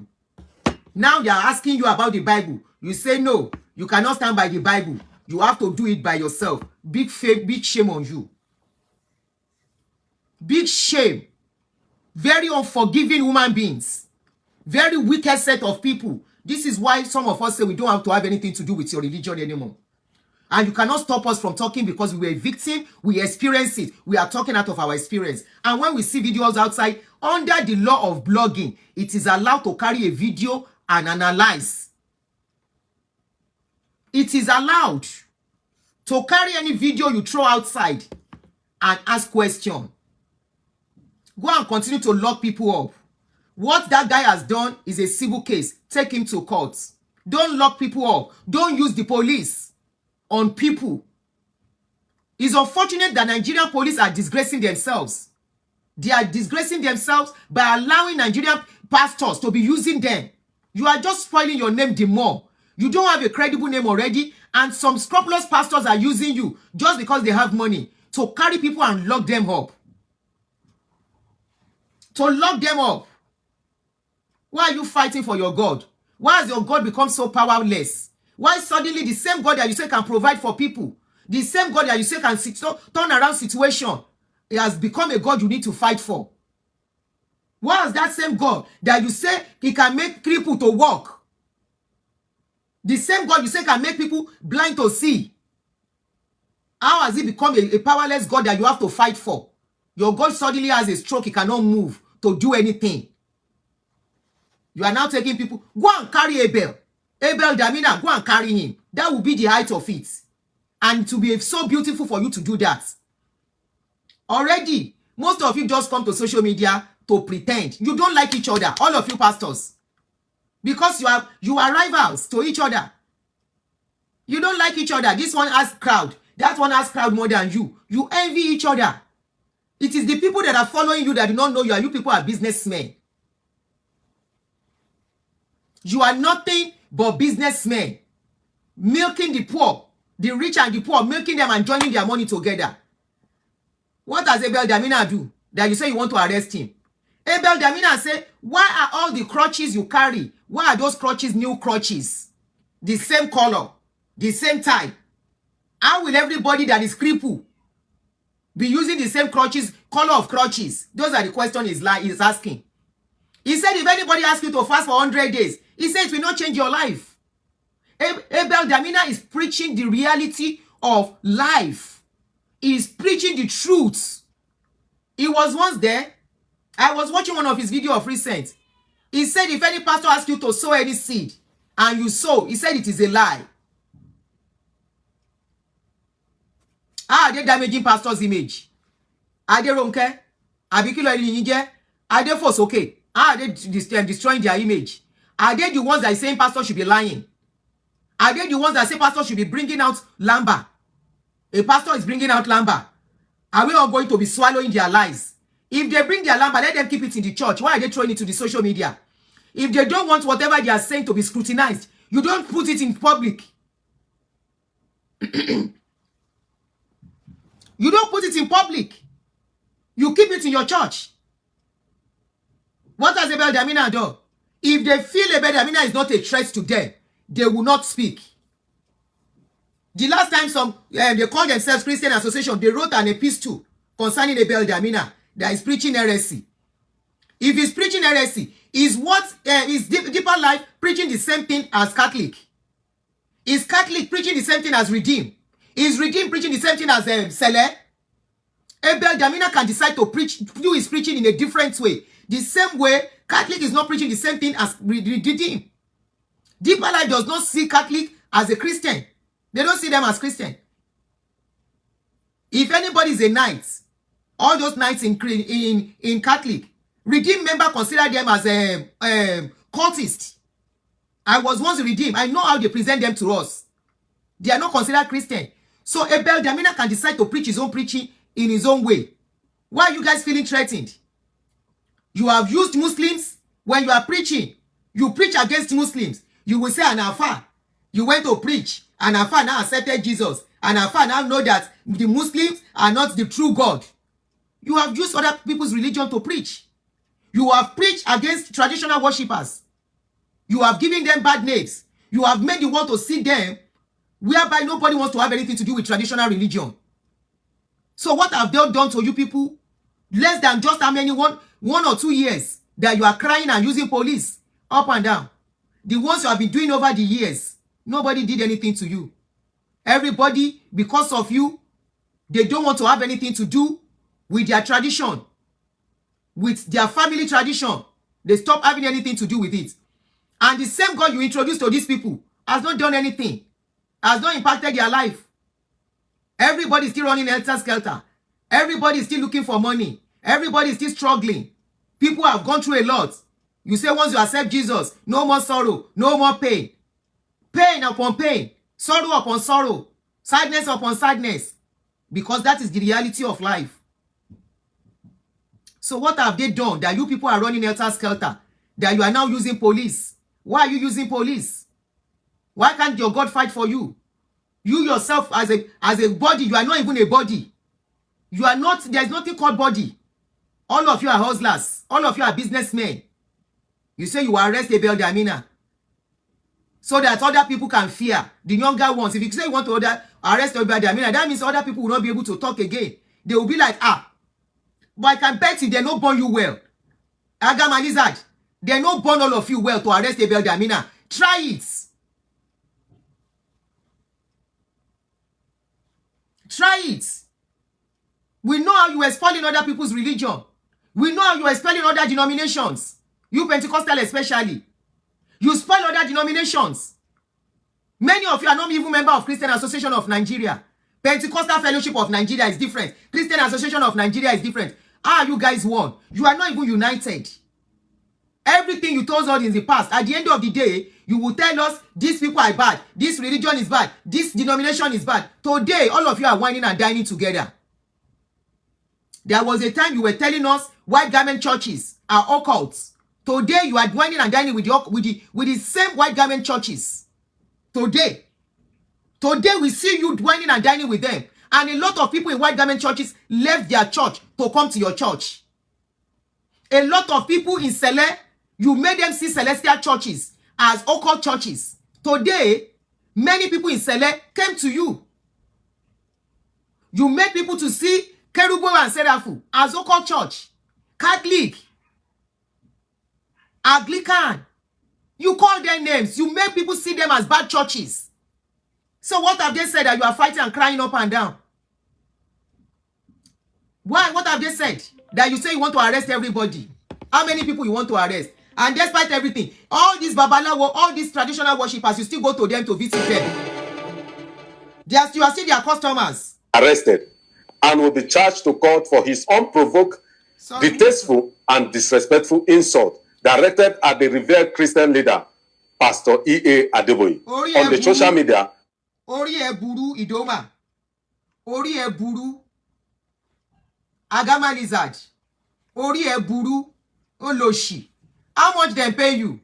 S1: Now they are asking you about the Bible. You say no, you cannot stand by the Bible. You have to do it by yourself. Big shame on you. Big shame. Very unforgiving human beings. Very wicked set of people. This is why some of us say we don't have to have anything to do with your religion anymore. And you cannot stop us from talking because we were a victim, we experienced it. We are talking out of our experience. And when we see videos outside, under the law of blogging, it is allowed to carry a video and analyze. It is allowed to carry any video you throw outside and ask questions. Go and continue to lock people up. What that guy has done is a civil case. Take him to court. Don't lock people up. Don't use the police on people. It's unfortunate that Nigerian police are disgracing themselves. They are disgracing themselves by allowing Nigerian pastors to be using them. You are just spoiling your name the more. You don't have a credible name already, and some scrupulous pastors are using you just because they have money to carry people and lock them up. To lock them up. Why are you fighting for your God? Why has your God become so powerless? Why suddenly the same God that you say can provide for people, the same God that you say can turn around situation, it has become a God you need to fight for? Why is that same God that you say he can make people to walk? The same God you say can make people blind to see. How has he become a powerless God that you have to fight for? Your God suddenly has a stroke, he cannot move to do anything. You are now taking people, go and carry Abel Damina, go and carry him. That will be the height of it. And to be so beautiful for you to do that. Already, most of you just come to social media to pretend. You don't like each other, all of you pastors. Because you are rivals to each other. You don't like each other. This one has crowd. That one has crowd more than you. You envy each other. It is the people that are following you that do not know you, and you people are businessmen. You are nothing but businessmen. Milking the poor, the rich and the poor, milking them and joining their money together. What does Abel Damina do that you say you want to arrest him? Abel Damina say, why are all the crutches you carry? Why are those crutches new crutches? The same color, the same type. How will everybody that is crippled be using the same crutches, color of crutches? Those are the questions he's asking. He said if anybody asks you to fast for 100 days, he said it will not change your life. Abel Damina is preaching the reality of life. He is preaching the truth. He was once there. I was watching one of his videos of recent. He said if any pastor asks you to sow any seed and you sow, he said it is a lie. How are they damaging pastor's image? Are they ronke? Are they fosoke? How are they destroying their image? Are they the ones that are saying pastor should be lying? Are they the ones that say pastor should be bringing out lumber? A pastor is bringing out lumber. Are we all going to be swallowing their lies? If they bring their lumber, let them keep it in the church. Why are they throwing it to the social media? If they don't want whatever they are saying to be scrutinized, you don't put it in public. You don't put it in public. You keep it in your church. What has Abel Damina done? If they feel Abel Damina is not a threat to them, they will not speak. The last time they called themselves Christian Association, they wrote an epistle concerning Abel Damina that is preaching heresy. If he's preaching heresy, is Deeper Life preaching the same thing as Catholic? Is Catholic preaching the same thing as Redeem? Is Redeem preaching the same thing as Sele? Abel Damina can decide to do his preaching in a different way. The same way Catholic is not preaching the same thing as Redeem. Deeper Life does not see Catholic as a Christian. They don't see them as Christian. If anybody is a knight, all those knights in Catholic, Redeem member consider them as a cultist. I was once Redeem. I know how they present them to us. They are not considered Christian. So Abel Damina can decide to preach his own preaching in his own way. Why are you guys feeling threatened? You have used Muslims when you are preaching. You preach against Muslims. You will say an Alpha. You went to preach. An Alpha now accepted Jesus. An Alpha now know that the Muslims are not the true God. You have used other people's religion to preach. You have preached against traditional worshippers. You have given them bad names. You have made the world to see them whereby nobody wants to have anything to do with traditional religion. So what have they done to you people? Less than just how many, one or 2 years that you are crying and using police up and down. The ones you have been doing over the years, nobody did anything to you. Everybody, because of you, they don't want to have anything to do with their tradition, with their family tradition. They stop having anything to do with it. And the same God you introduced to these people has not done anything, has not impacted their life. Everybody is still running helter-skelter. Everybody is still looking for money. Everybody is still struggling. People have gone through a lot. You say once you accept Jesus, no more sorrow, no more pain. Pain upon pain, sorrow upon sorrow, sadness upon sadness. Because that is the reality of life. So what have they done that you people are running helter-skelter? That you are now using police? Why are you using police? Why can't your God fight for you? You yourself as a body, you are not even a body. You are not, there's nothing called body. All of you are hustlers. All of you are businessmen. You say you arrest Abel Damina so that other people can fear, the younger ones. If you say you want to arrest Abel Damina, that means other people will not be able to talk again. They will be like, but I can bet you they not born you well. Agama Lizard, they not born all of you well to arrest Abel Damina. Try it. Try it. We know how you are spoiling other people's religion. We know how you are spoiling other denominations. You Pentecostal especially. You spoil other denominations. Many of you are not even members of Christian Association of Nigeria. Pentecostal Fellowship of Nigeria is different. Christian Association of Nigeria is different. How are you guys one? You are not even united. Everything you told us in the past, at the end of the day, you will tell us these people are bad, this religion is bad, this denomination is bad. Today, all of you are whining and dining together. There was a time you were telling us white garment churches are occults. Today, you are whining and dining with the same white garment churches. Today, we see you whining and dining with them. And a lot of people in white garment churches left their church to come to your church. A lot of people in Sele, you made them see celestial churches as occult churches. Today, many people in Sele came to you. You made people to see Kerubo and Seraphu as occult church. Catholic, Anglican. You call their names. You make people see them as bad churches. So what have they said that you are fighting and crying up and down? Why? What have they said? That you say you want to arrest everybody. How many people you want to arrest? And despite everything, all these babalawo, all these traditional worshippers, you still go to them to visit them. You are still their customers.
S3: Arrested and will be charged to court for his unprovoked, distasteful, and disrespectful insult directed at the revered Christian leader, Pastor E.A. Adeboye, on the social media.
S1: Ori eburu idoma. Ori eburu. Agama Lizard. Ori eburu. Oloshi. How much they pay you?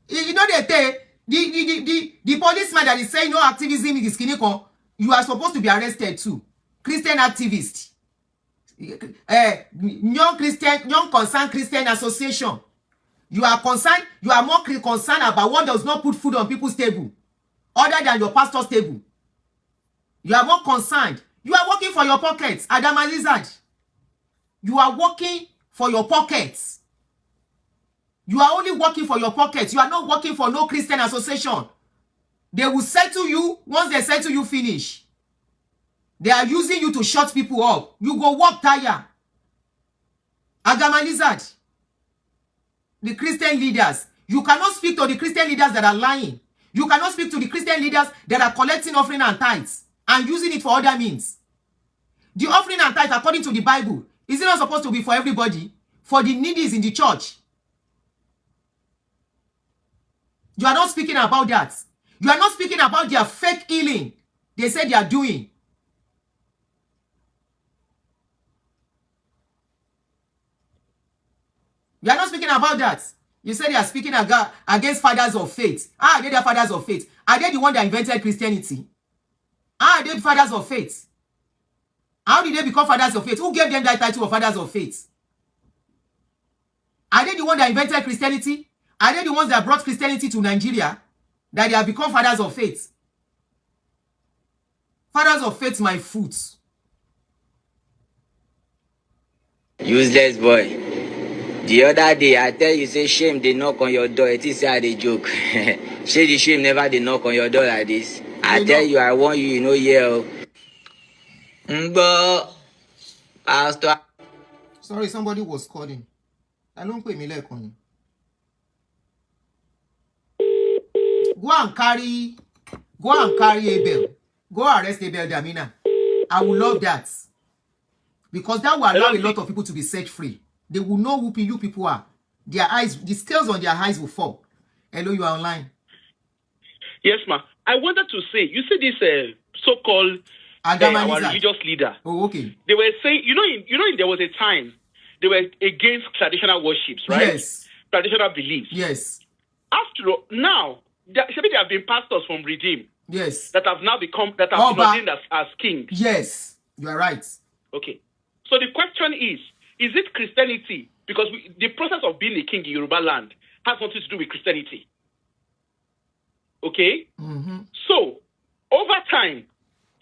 S1: You know they pay the policeman that is saying no activism is clinical. You are supposed to be arrested too. Christian activist. Young concerned Christian association. You are concerned, you are more concerned about what does not put food on people's table other than your pastor's table. You are more concerned. You are working for your pockets, Adama Lizard. You are working for your pockets. You are only working for your pockets. You are not working for no Christian association. They will settle you. Once they settle you, finish. They are using you to shut people up. You go work tire. Agama Lizard. The Christian leaders. You cannot speak to the Christian leaders that are lying. You cannot speak to the Christian leaders that are collecting offering and tithes and using it for other means. The offering and tithe, according to the Bible, is it not supposed to be for everybody? For the needies in the church. You are not speaking about that. You are not speaking about their fake healing they said they are doing. You are not speaking about that. You said they are speaking against fathers of faith. Are they the fathers of faith? Are they the one that invented Christianity? Are they the fathers of faith? How did they become fathers of faith? Who gave them that title of fathers of faith? Are they the one that invented Christianity? Are they the ones that brought Christianity to Nigeria? That they have become fathers of faith? Fathers of faith, my foot.
S2: Useless boy. The other day, I tell you, say shame they knock on your door. It is how they joke. Say the shame never they knock on your door like this. I tell you, I want you, you know, yeah. But Pastor.
S1: Sorry, somebody was calling. I don't pay me like on. Go and carry Abel. Go arrest Abel Damina. I would love that. Because that will allow a lot of people to be set free. They will know who you people are. Their eyes, the scales on their eyes will fall. Hello, you are online.
S5: Yes, ma. I wanted to say, you see this so-called our religious leader.
S1: Oh, okay.
S5: They were saying, there was a time they were against traditional worships, right?
S1: Yes.
S5: Traditional beliefs.
S1: Yes.
S5: After all, now, there have been pastors from Redeem.
S1: Yes.
S5: That have now become, that have been ordained as kings.
S1: Yes. You are right.
S5: Okay. So the question is it Christianity? Because the process of being a king in Yoruba land has nothing to do with Christianity. Okay?
S1: Mm-hmm.
S5: So, over time,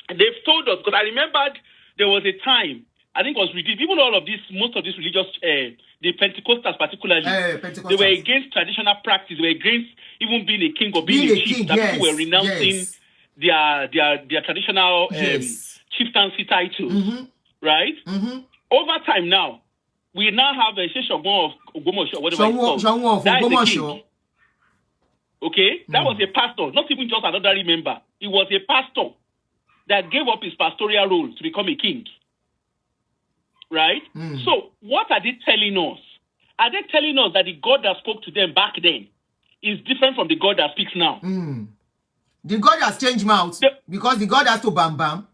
S5: they've told us, because I remembered there was a time, I think it was Redeemed, even all of this, most of these religious, the Pentecostals particularly, they were against traditional practice, they were against even being a king or being a chief, that people were renouncing their traditional chieftaincy title, right?
S1: Mm-hmm.
S5: Over time now, we now have a Sheshobon of Ogomosho, whatever it's called. That is the king. Okay? That was a pastor, not even just another member. It was a pastor that gave up his pastoral role to become a king. Right? So, what are they telling us? Are they telling us that the God that spoke to them back then is different from the God that speaks now?
S1: The God has changed mouth because the God has to bam.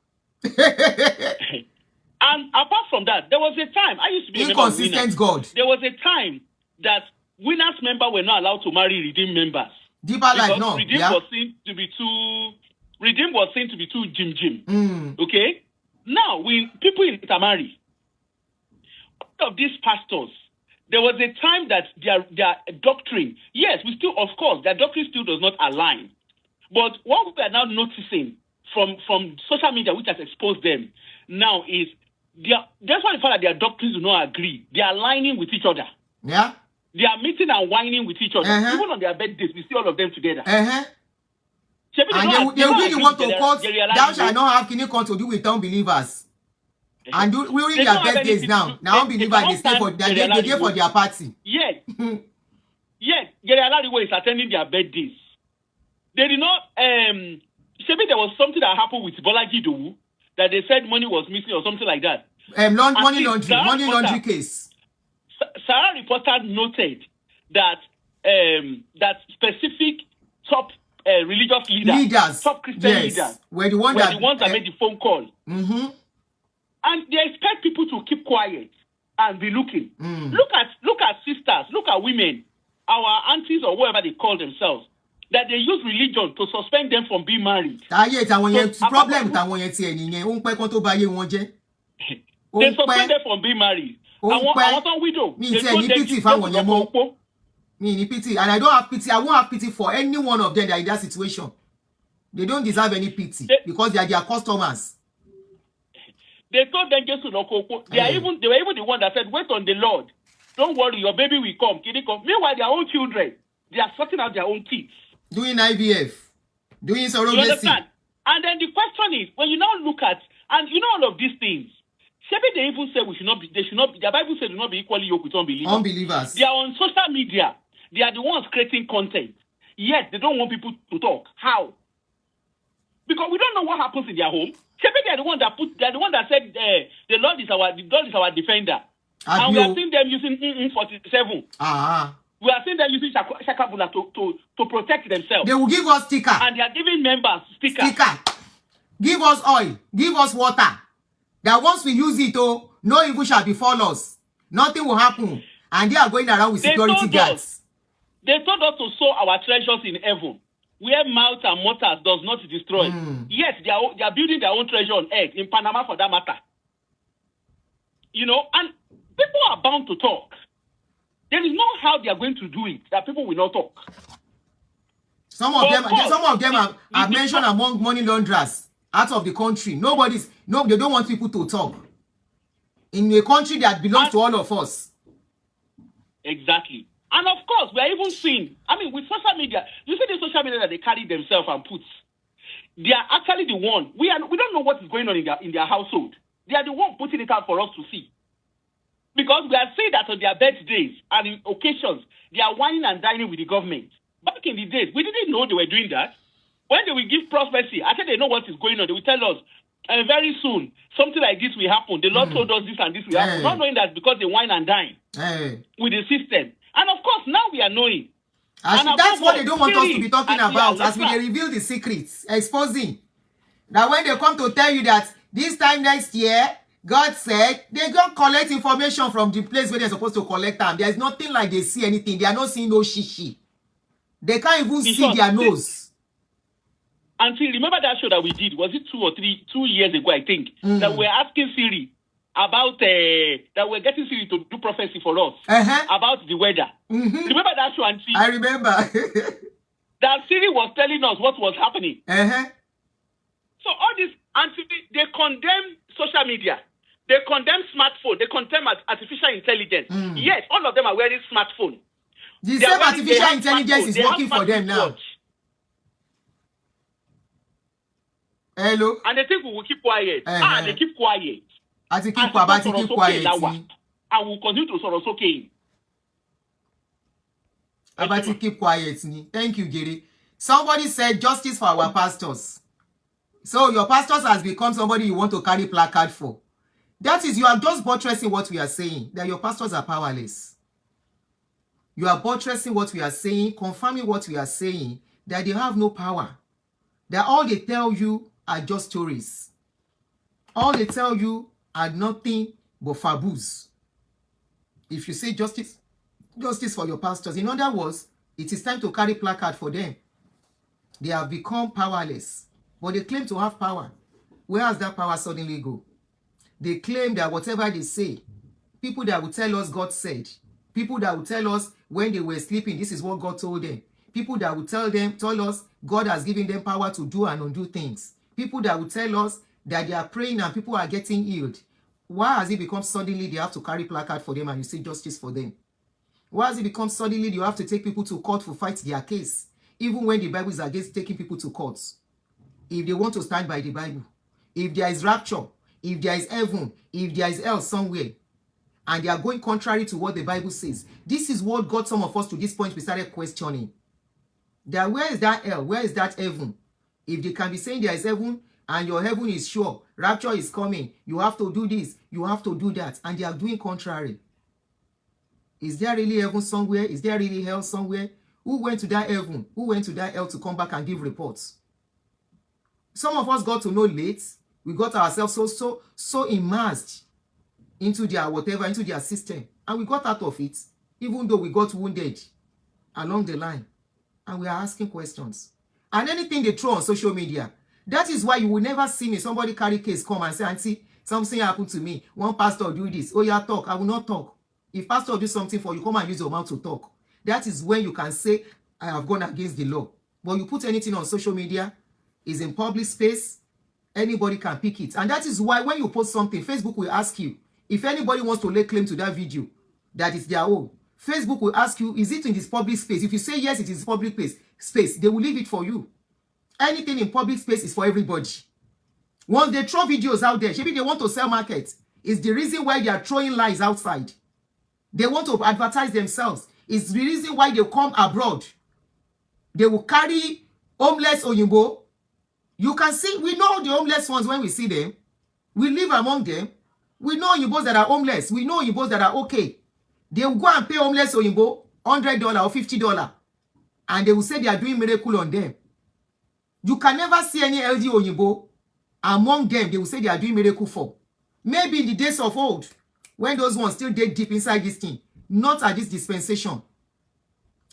S5: And apart from that, there was a time, I used to be
S1: inconsistent God.
S5: There was a time that winners members were not allowed to marry redeemed members.
S1: Deeper life, no.
S5: Redeemed was seen to be too Jim. Okay? Now, people intermarry. All of these pastors, there was a time that their doctrine, yes, of course, their doctrine still does not align. But what we are now noticing from social media, which has exposed them now, is that's why the fact that their doctrines do not agree. They are aligning with each other.
S1: Yeah.
S5: They are meeting and whining with each other. Even on their birthdays, we see all of them together.
S1: And they really want to quote, thou shalt not have anything to do with unbelievers. And during their birthdays now unbelievers, they stay for their party.
S5: Yes. Yes, Gary Alariwo is attending their birthdays. They did not, maybe there was something that happened with Bolaji Dowu, that they said money was missing or something like that.
S1: Money laundry case.
S5: Sarah reporter noted that that specific top religious leaders, top Christian leaders,
S1: were the ones
S5: that made the phone call. And they expect people to keep quiet and be looking. Look at sisters, look at women, our aunties or whatever they call themselves, that they use religion to suspend them from being married.
S1: They suspend
S5: them from being married. I want a widow.
S1: And I don't have pity. I won't have pity for any one of them that are in that situation. They don't deserve any pity because they are their customers.
S5: They told them just to they were even the one that said, wait on the Lord. Don't worry, your baby will come. Meanwhile, their own children, they are sorting out their own kids.
S1: Doing IVF. Doing surrogacy.
S5: You understand? And then the question is, when you now look at, and you know all of these things, maybe they even say the Bible says do not be equally yoked with unbelievers. They are on social media. They are the ones creating content. Yet, they don't want people to talk. How? Because we don't know what happens in their home. Maybe they are the one that said the Lord is our defender. And we are seeing them using 47. We are seeing them using Shakabula to protect themselves.
S1: They will give us sticker.
S5: And they are giving members sticker.
S1: Give us oil. Give us water. That once we use it, no evil shall befall us. Nothing will happen. And they are going around with security guards.
S5: They told us to sow our treasures in heaven, where mouth and mortar does not destroy. Yes, they are building their own treasure on earth, in Panama for that matter. You know, and people are bound to talk. There is no how they are going to do it that people will not talk.
S1: Some of them are mentioned among money launderers out of the country. They don't want people to talk. In a country that belongs to all of us.
S5: Exactly. And of course, we are even seeing, with social media, you see the social media that they carry themselves and put. they are actually the one. We don't know what is going on in their household. They are the one putting it out for us to see. Because we are saying that on their birthdays and in occasions, they are whining and dining with the government. Back in the days, we didn't know they were doing that. When they will give prophecy, I said they know what is going on. They will tell us, very soon, something like this will happen. The Lord told us this and this will happen. Not knowing that because they whine and dine with the system. And of course, now we are knowing.
S1: That's what they don't want us to be talking about, as we reveal the secrets, exposing. That when they come to tell you that this time next year, God said, they go collect information from the place where they're supposed to collect them. There's nothing like they see anything. They are not seeing no shishi. They can't even see their nose.
S5: Until remember that show that we did, was it 2 years ago, I think, that we're asking Siri about, that we're getting Siri to do prophecy for us about the weather. Remember that show, Auntie?
S1: I remember.
S5: That Siri was telling us what was happening. So all this, Auntie, they condemn social media. They condemn smartphone. They condemn artificial intelligence. Yes, all of them are wearing smartphone.
S1: The same artificial intelligence is working for them now. Hello?
S5: And they think we will keep quiet. They keep quiet.
S1: I think keep quiet.
S5: And we'll continue to sort of okay.
S1: About keep quiet. Thank you, Gary. Somebody said justice for our pastors. So your pastors has become somebody you want to carry placard for. That is, you are just buttressing what we are saying, that your pastors are powerless. You are buttressing what we are saying, confirming what we are saying, that they have no power. That all they tell you are just stories. All they tell you are nothing but faboos. If you say justice for your pastors, in other words, it is time to carry placard for them. They have become powerless, but they claim to have power. Where has that power suddenly go? They claim that whatever they say, people that will tell us God said, people that will tell us when they were sleeping, this is what God told them. People that will tell us God has given them power to do and undo things. People that will tell us that they are praying and people are getting healed. Why has it become suddenly they have to carry placard for them and you say justice for them? Why has it become suddenly you have to take people to court to fight their case? Even when the Bible is against taking people to court. If they want to stand by the Bible. If there is rapture. If there is heaven. If there is hell somewhere. And they are going contrary to what the Bible says. This is what got some of us to this point we started questioning. That where is that hell? Where is that heaven? If they can be saying there is heaven and your heaven is sure, rapture is coming, you have to do this, you have to do that, and they are doing contrary. Is there really heaven somewhere? Is there really hell somewhere? Who went to that heaven? Who went to that hell to come back and give reports? Some of us got to know late. We got ourselves so immersed into their whatever, into their system. And we got out of it, even though we got wounded along the line. And we are asking questions. And anything they throw on social media, that is why you will never see me, somebody carry case, come and say, Auntie, something happened to me. One pastor do this. Oh, yeah, talk. I will not talk. If pastor do something for you, come and use your mouth to talk. That is when you can say, I have gone against the law. But you put anything on social media, is in public space, anybody can pick it. And that is why when you post something, Facebook will ask you, if anybody wants to lay claim to that video, that is their own. Facebook will ask you, is it in this public space? If you say yes, it is public space, they will leave it for you. Anything in public space is for everybody. Once they throw videos out there, maybe they want to sell market. It's the reason why they are throwing lies outside. They want to advertise themselves. It's the reason why they come abroad. They will carry homeless Oyinbo. You can see, we know the homeless ones when we see them. We live among them. We know Oyimbos that are homeless. We know Oyimbos that are okay. They will go and pay homeless Oyinbo $100 or $50. And they will say they are doing miracle on them. You can never see any LD Oyinbo among them. They will say they are doing miracle for. Maybe in the days of old, when those ones still dig deep inside this thing. Not at this dispensation.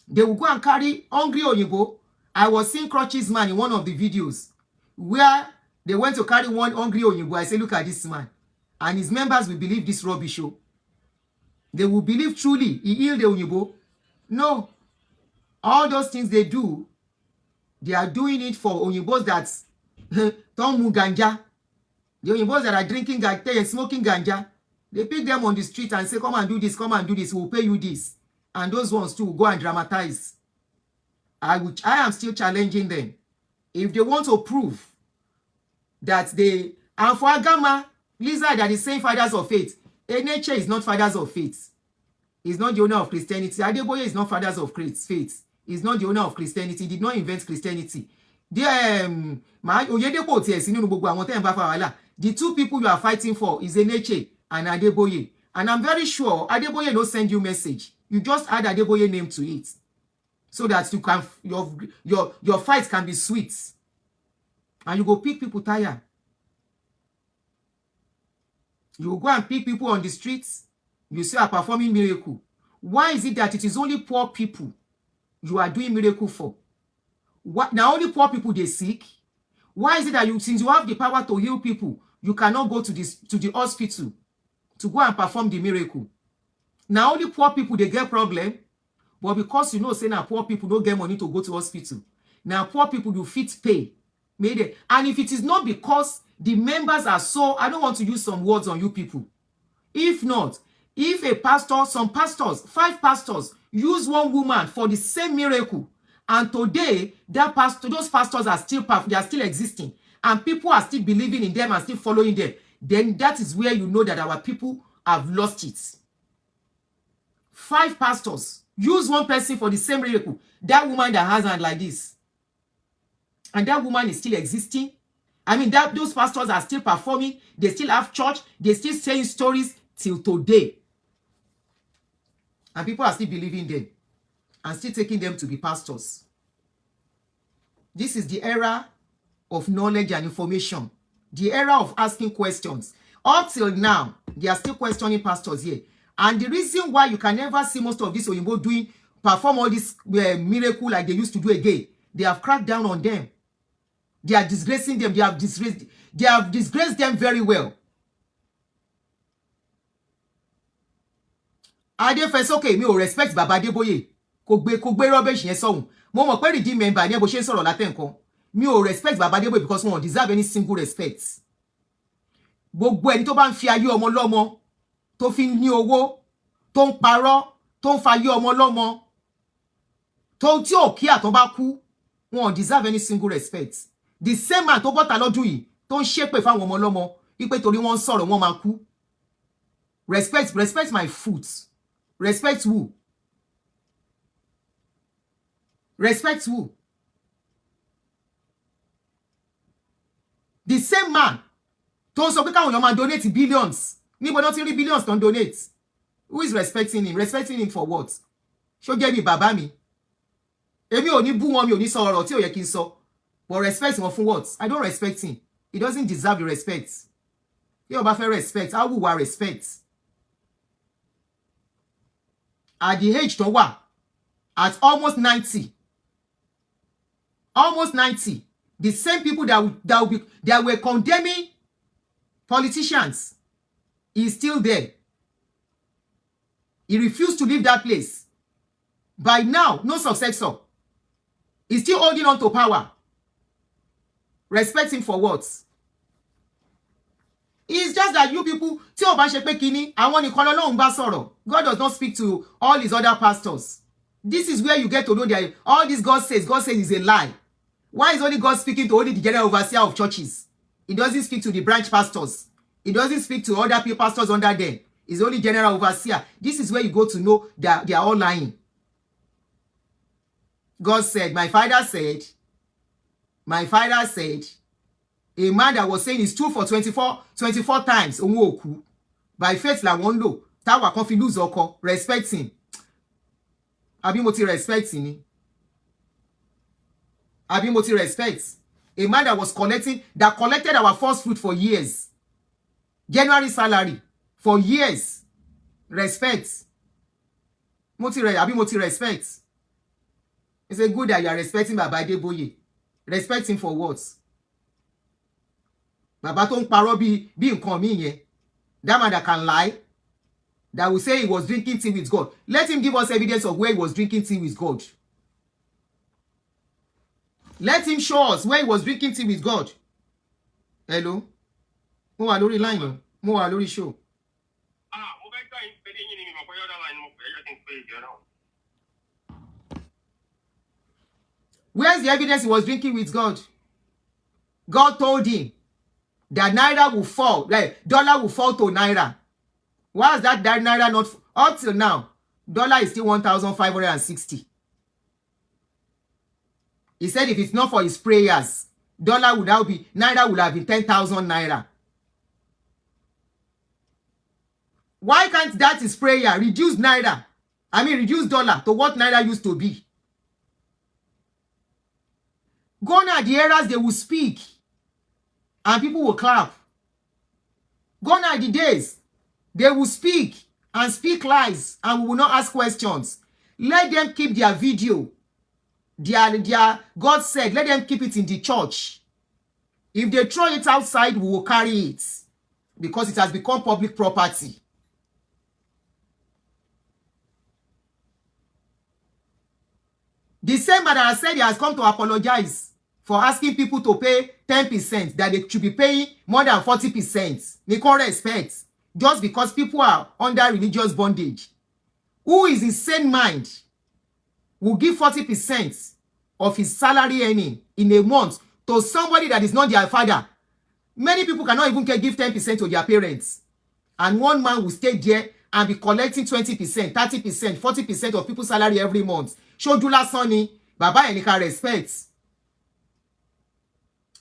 S1: They will go and carry hungry Oyinbo. I was seeing Crutches Man in one of the videos where they went to carry one hungry Oyinbo. I say, look at this man. And his members will believe this rubbish show. They will believe truly he healed the Oyinbo. No. All those things they do, they are doing it for Oyinbos that don't move ganja. The Oyinbos that are drinking ganja and smoking ganja. They pick them on the street and say, come and do this, we'll pay you this. And those ones too will go and dramatize. I am still challenging them. If they want to prove that they, and for Agama, Lizard are the same fathers of faith. Eneche is not fathers of faith. He's not the owner of Christianity. Adeboye is not fathers of faith. He's not the owner of Christianity. He did not invent Christianity. The two people you are fighting for is Eneche and Adeboye. And I'm very sure Adeboye don't send you message. You just add Adeboye name to it, so that you can your fight can be sweet. And you go pick people tire. You go and pick people on the streets. You say are performing miracle. Why is it that it is only poor people you are doing miracle for? What, now only poor people they seek? Why is it that you, since you have the power to heal people, you cannot go to the hospital to go and perform the miracle? Now only poor people they get problem, but because you know say now poor people don't get money to go to hospital. Now poor people you fit pay. And if it is not because the members are so, I don't want to use some words on you people. If not, if a pastor, some pastors, 5 pastors use one woman for the same miracle, and today that pastor, those pastors are still existing, and people are still believing in them and still following them, then that is where you know that our people have lost it. 5 pastors use one person for the same miracle. That woman that has hand like this, and that woman is still existing. I mean, that those pastors are still performing. They still have church. They still saying stories till today. And people are still believing them and still taking them to be pastors. This is the era of knowledge and information. The era of asking questions. Up till now, they are still questioning pastors here. And the reason why you can never see most of these Oyinbo perform all this miracle like they used to do again, they have cracked down on them. They are disgracing them. They have disgraced them very well. Adefesoke mi ò respect Baba Adeboye. Kò gbé rubbish yẹn sọ́hùn. Mo mọ̀ pé redeem member ni bó ṣe ń sọ̀rọ̀ látẹ̀nkan. Mi ò respect Baba Adeboye because wọ́n deserve any single respect. Gbogbo ẹni tó bá ń fi ayé ọmọ lọ́mọ, tó fi ní owó, tó ń parọ́, tó ń fa ayé ọmọ lọ́mọ, tó tí ò kí àtọ́ bá kú, wọ́n deserve any single respect. The same man tó bọ́ta lọ́dún yìí, tó ń ṣépè fáwọn ọmọ lọ́mọ, wípé torí wọ́n ń sọ̀rọ̀ wọ́n máa kú. Respect my foot. Respect who? Respect who? The same man tó sọ pé káwọn èèyàn máa donate billions. Níbo náà ti rí billions tó ń donate? Who is respecting him? Respecting him for what? Ṣó jẹ́ bí bàbá mi. Èmi ò ní bú wọn, mi ò ní sọ ọ̀rọ̀ tí ò yẹ kí n sọ. But respect wọn fún what? I don't respect him. He doesn't deserve the respect. Bí ó bá fẹ́ respect, how will I respect? At the age tó wà, at almost 90, the same people that were condemning politicians is still there. He refused to leave that place. By now, no successor. He's still holding on to power. Respect him for what? It's just that you people, tí ó bá ṣe pé kíní, àwọn nìkan l'Ọlọ́run bá sọ̀rọ̀. God does not speak to all his other pastors. This is where you get to know that all this God says is a lie. Why is only God speaking to only the general overseer of churches? He doesn't speak to the branch pastors. He doesn't speak to other people, pastors under them. It's only general overseer. This is where you go to know that they are all lying. God said, my father said, a man that was saying is true for 24 times. By faith, la won lo. Tawa kan fi lose oko. Respect him. Abi mo ti respect ni. Abi mo ti respect. A man that was collected our first fruit for years. January salary for years. Respect. Abi mo ti respect. It's a good that you are respecting Baba Adeboye. Respect him for what? Baba tó ń parọ́ bí nǹkan mi yẹn. That man that can lie, that will say he was drinking tea with God. Let him give us evidence of where he was drinking tea with God. Let him show us where he was drinking tea with God. Hello? Mo wà lórí line o. Mo wà lórí show. Where's the evidence he was drinking with God? God told him that naira will fall, like dollar will fall to naira. Why is that naira not up till now? Dollar is still 1,560. He said if it's not for his prayers, dollar would now be, naira would have been 10,000 naira. Why can't that his prayer reduce naira? I mean reduce dollar to what naira used to be? Gone are the eras they will speak and people will clap. Gone are the days they will speak and speak lies and we will not ask questions. Let them keep their video. Their God said, let them keep it in the church. If they throw it outside, we will carry it because it has become public property. The same man that said he has come to apologize for asking people to pay 10% that they should be paying more than 40%. They can't respect just because people are under religious bondage. Who is in sane mind will give 40% of his salary earning in a month to somebody that is not their father? Many people cannot even give 10% to their parents. And one man will stay there and be collecting 20%, 30%, 40% of people's salary every month. Shojula Sonny, Baba Enika respects.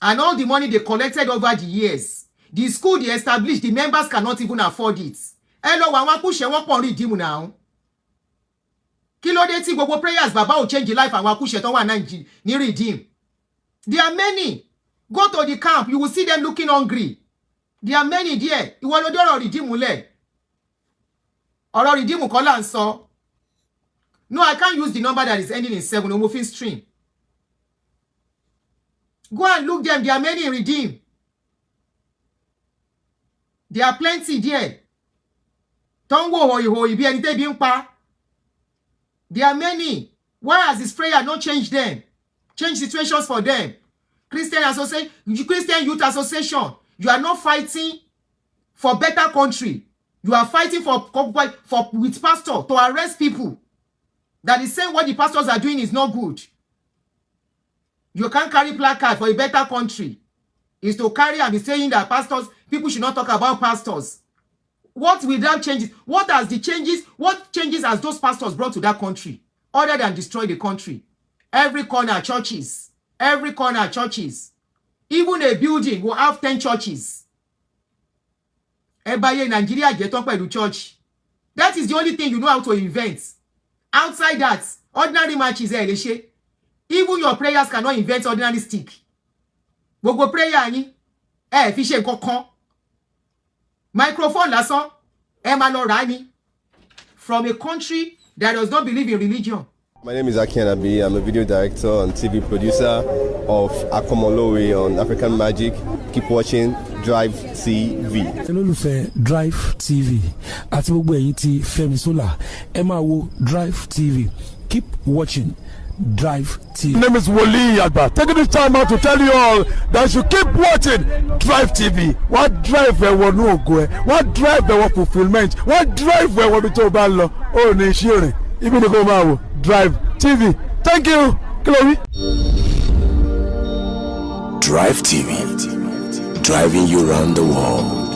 S1: And all the money they collected over the years, the school they established, the members cannot even afford it. Hello, wawan kushe won pon redeem now. Kí ló dé tí gbogbo prayers Baba will change the life and kushe ton wa ni redeem. There are many. Go to the camp, you will see them looking hungry. There are many there. Ìwọ ló dọ̀rọ̀ redeem le. Ọ̀rọ̀ redeem kọ́ là ń sọ. No, I can't use the number that is ending in 7. I'm moving stream. Go and look them. There are many in redeem. There are plenty there. Don't go hoi bi eni te bi npa. There are many. Why has this prayer not changed them? Change situations for them. Christian Association, Christian Youth Association. You are not fighting for better country. You are fighting for with pastor to arrest people. That is saying what the pastors are doing is not good. You can't carry placard for a better country. Is to carry and be saying that pastors, people should not talk about pastors. What will that changes? What has the changes? What changes has those pastors brought to that country? Other than destroy the country. Every corner churches. Every corner churches. Even a building will have 10 churches. Ebaye Nigeria get on by the church. That is the only thing you know how to invent. Outside that, ordinary matches are leshe. Even your prayers cannot invent ordinary stick. Gbogbo prayer yin fi ṣe nǹkankan. Microphone lásán ma lọ rà ni from a country that does not believe in religion.
S7: My name is Aunty Adunni. I'm a video director and TV producer of Akomolowe on African Magic. Keep watching Drivetv.
S8: Olólùfẹ́ Drivetv àti gbogbo ẹ̀yin tí Fẹ́mi Sola ẹ máa wo Drivetv. Keep watching Drivetv.
S9: My name is Wole Agba. Taking this time out to tell you all that you keep watching Drivetv. What drive ẹ̀wọ̀ ní ògo ẹ̀? What drive ẹ̀wọ̀ fulfilment? What drive ẹ̀wọ̀ bí tó bá lọ? Ó ní iṣẹ́ rìn. Ibi ni kò máa wò Drivetv. Thank you. Chloe.
S10: Drivetv. Driving you around the world.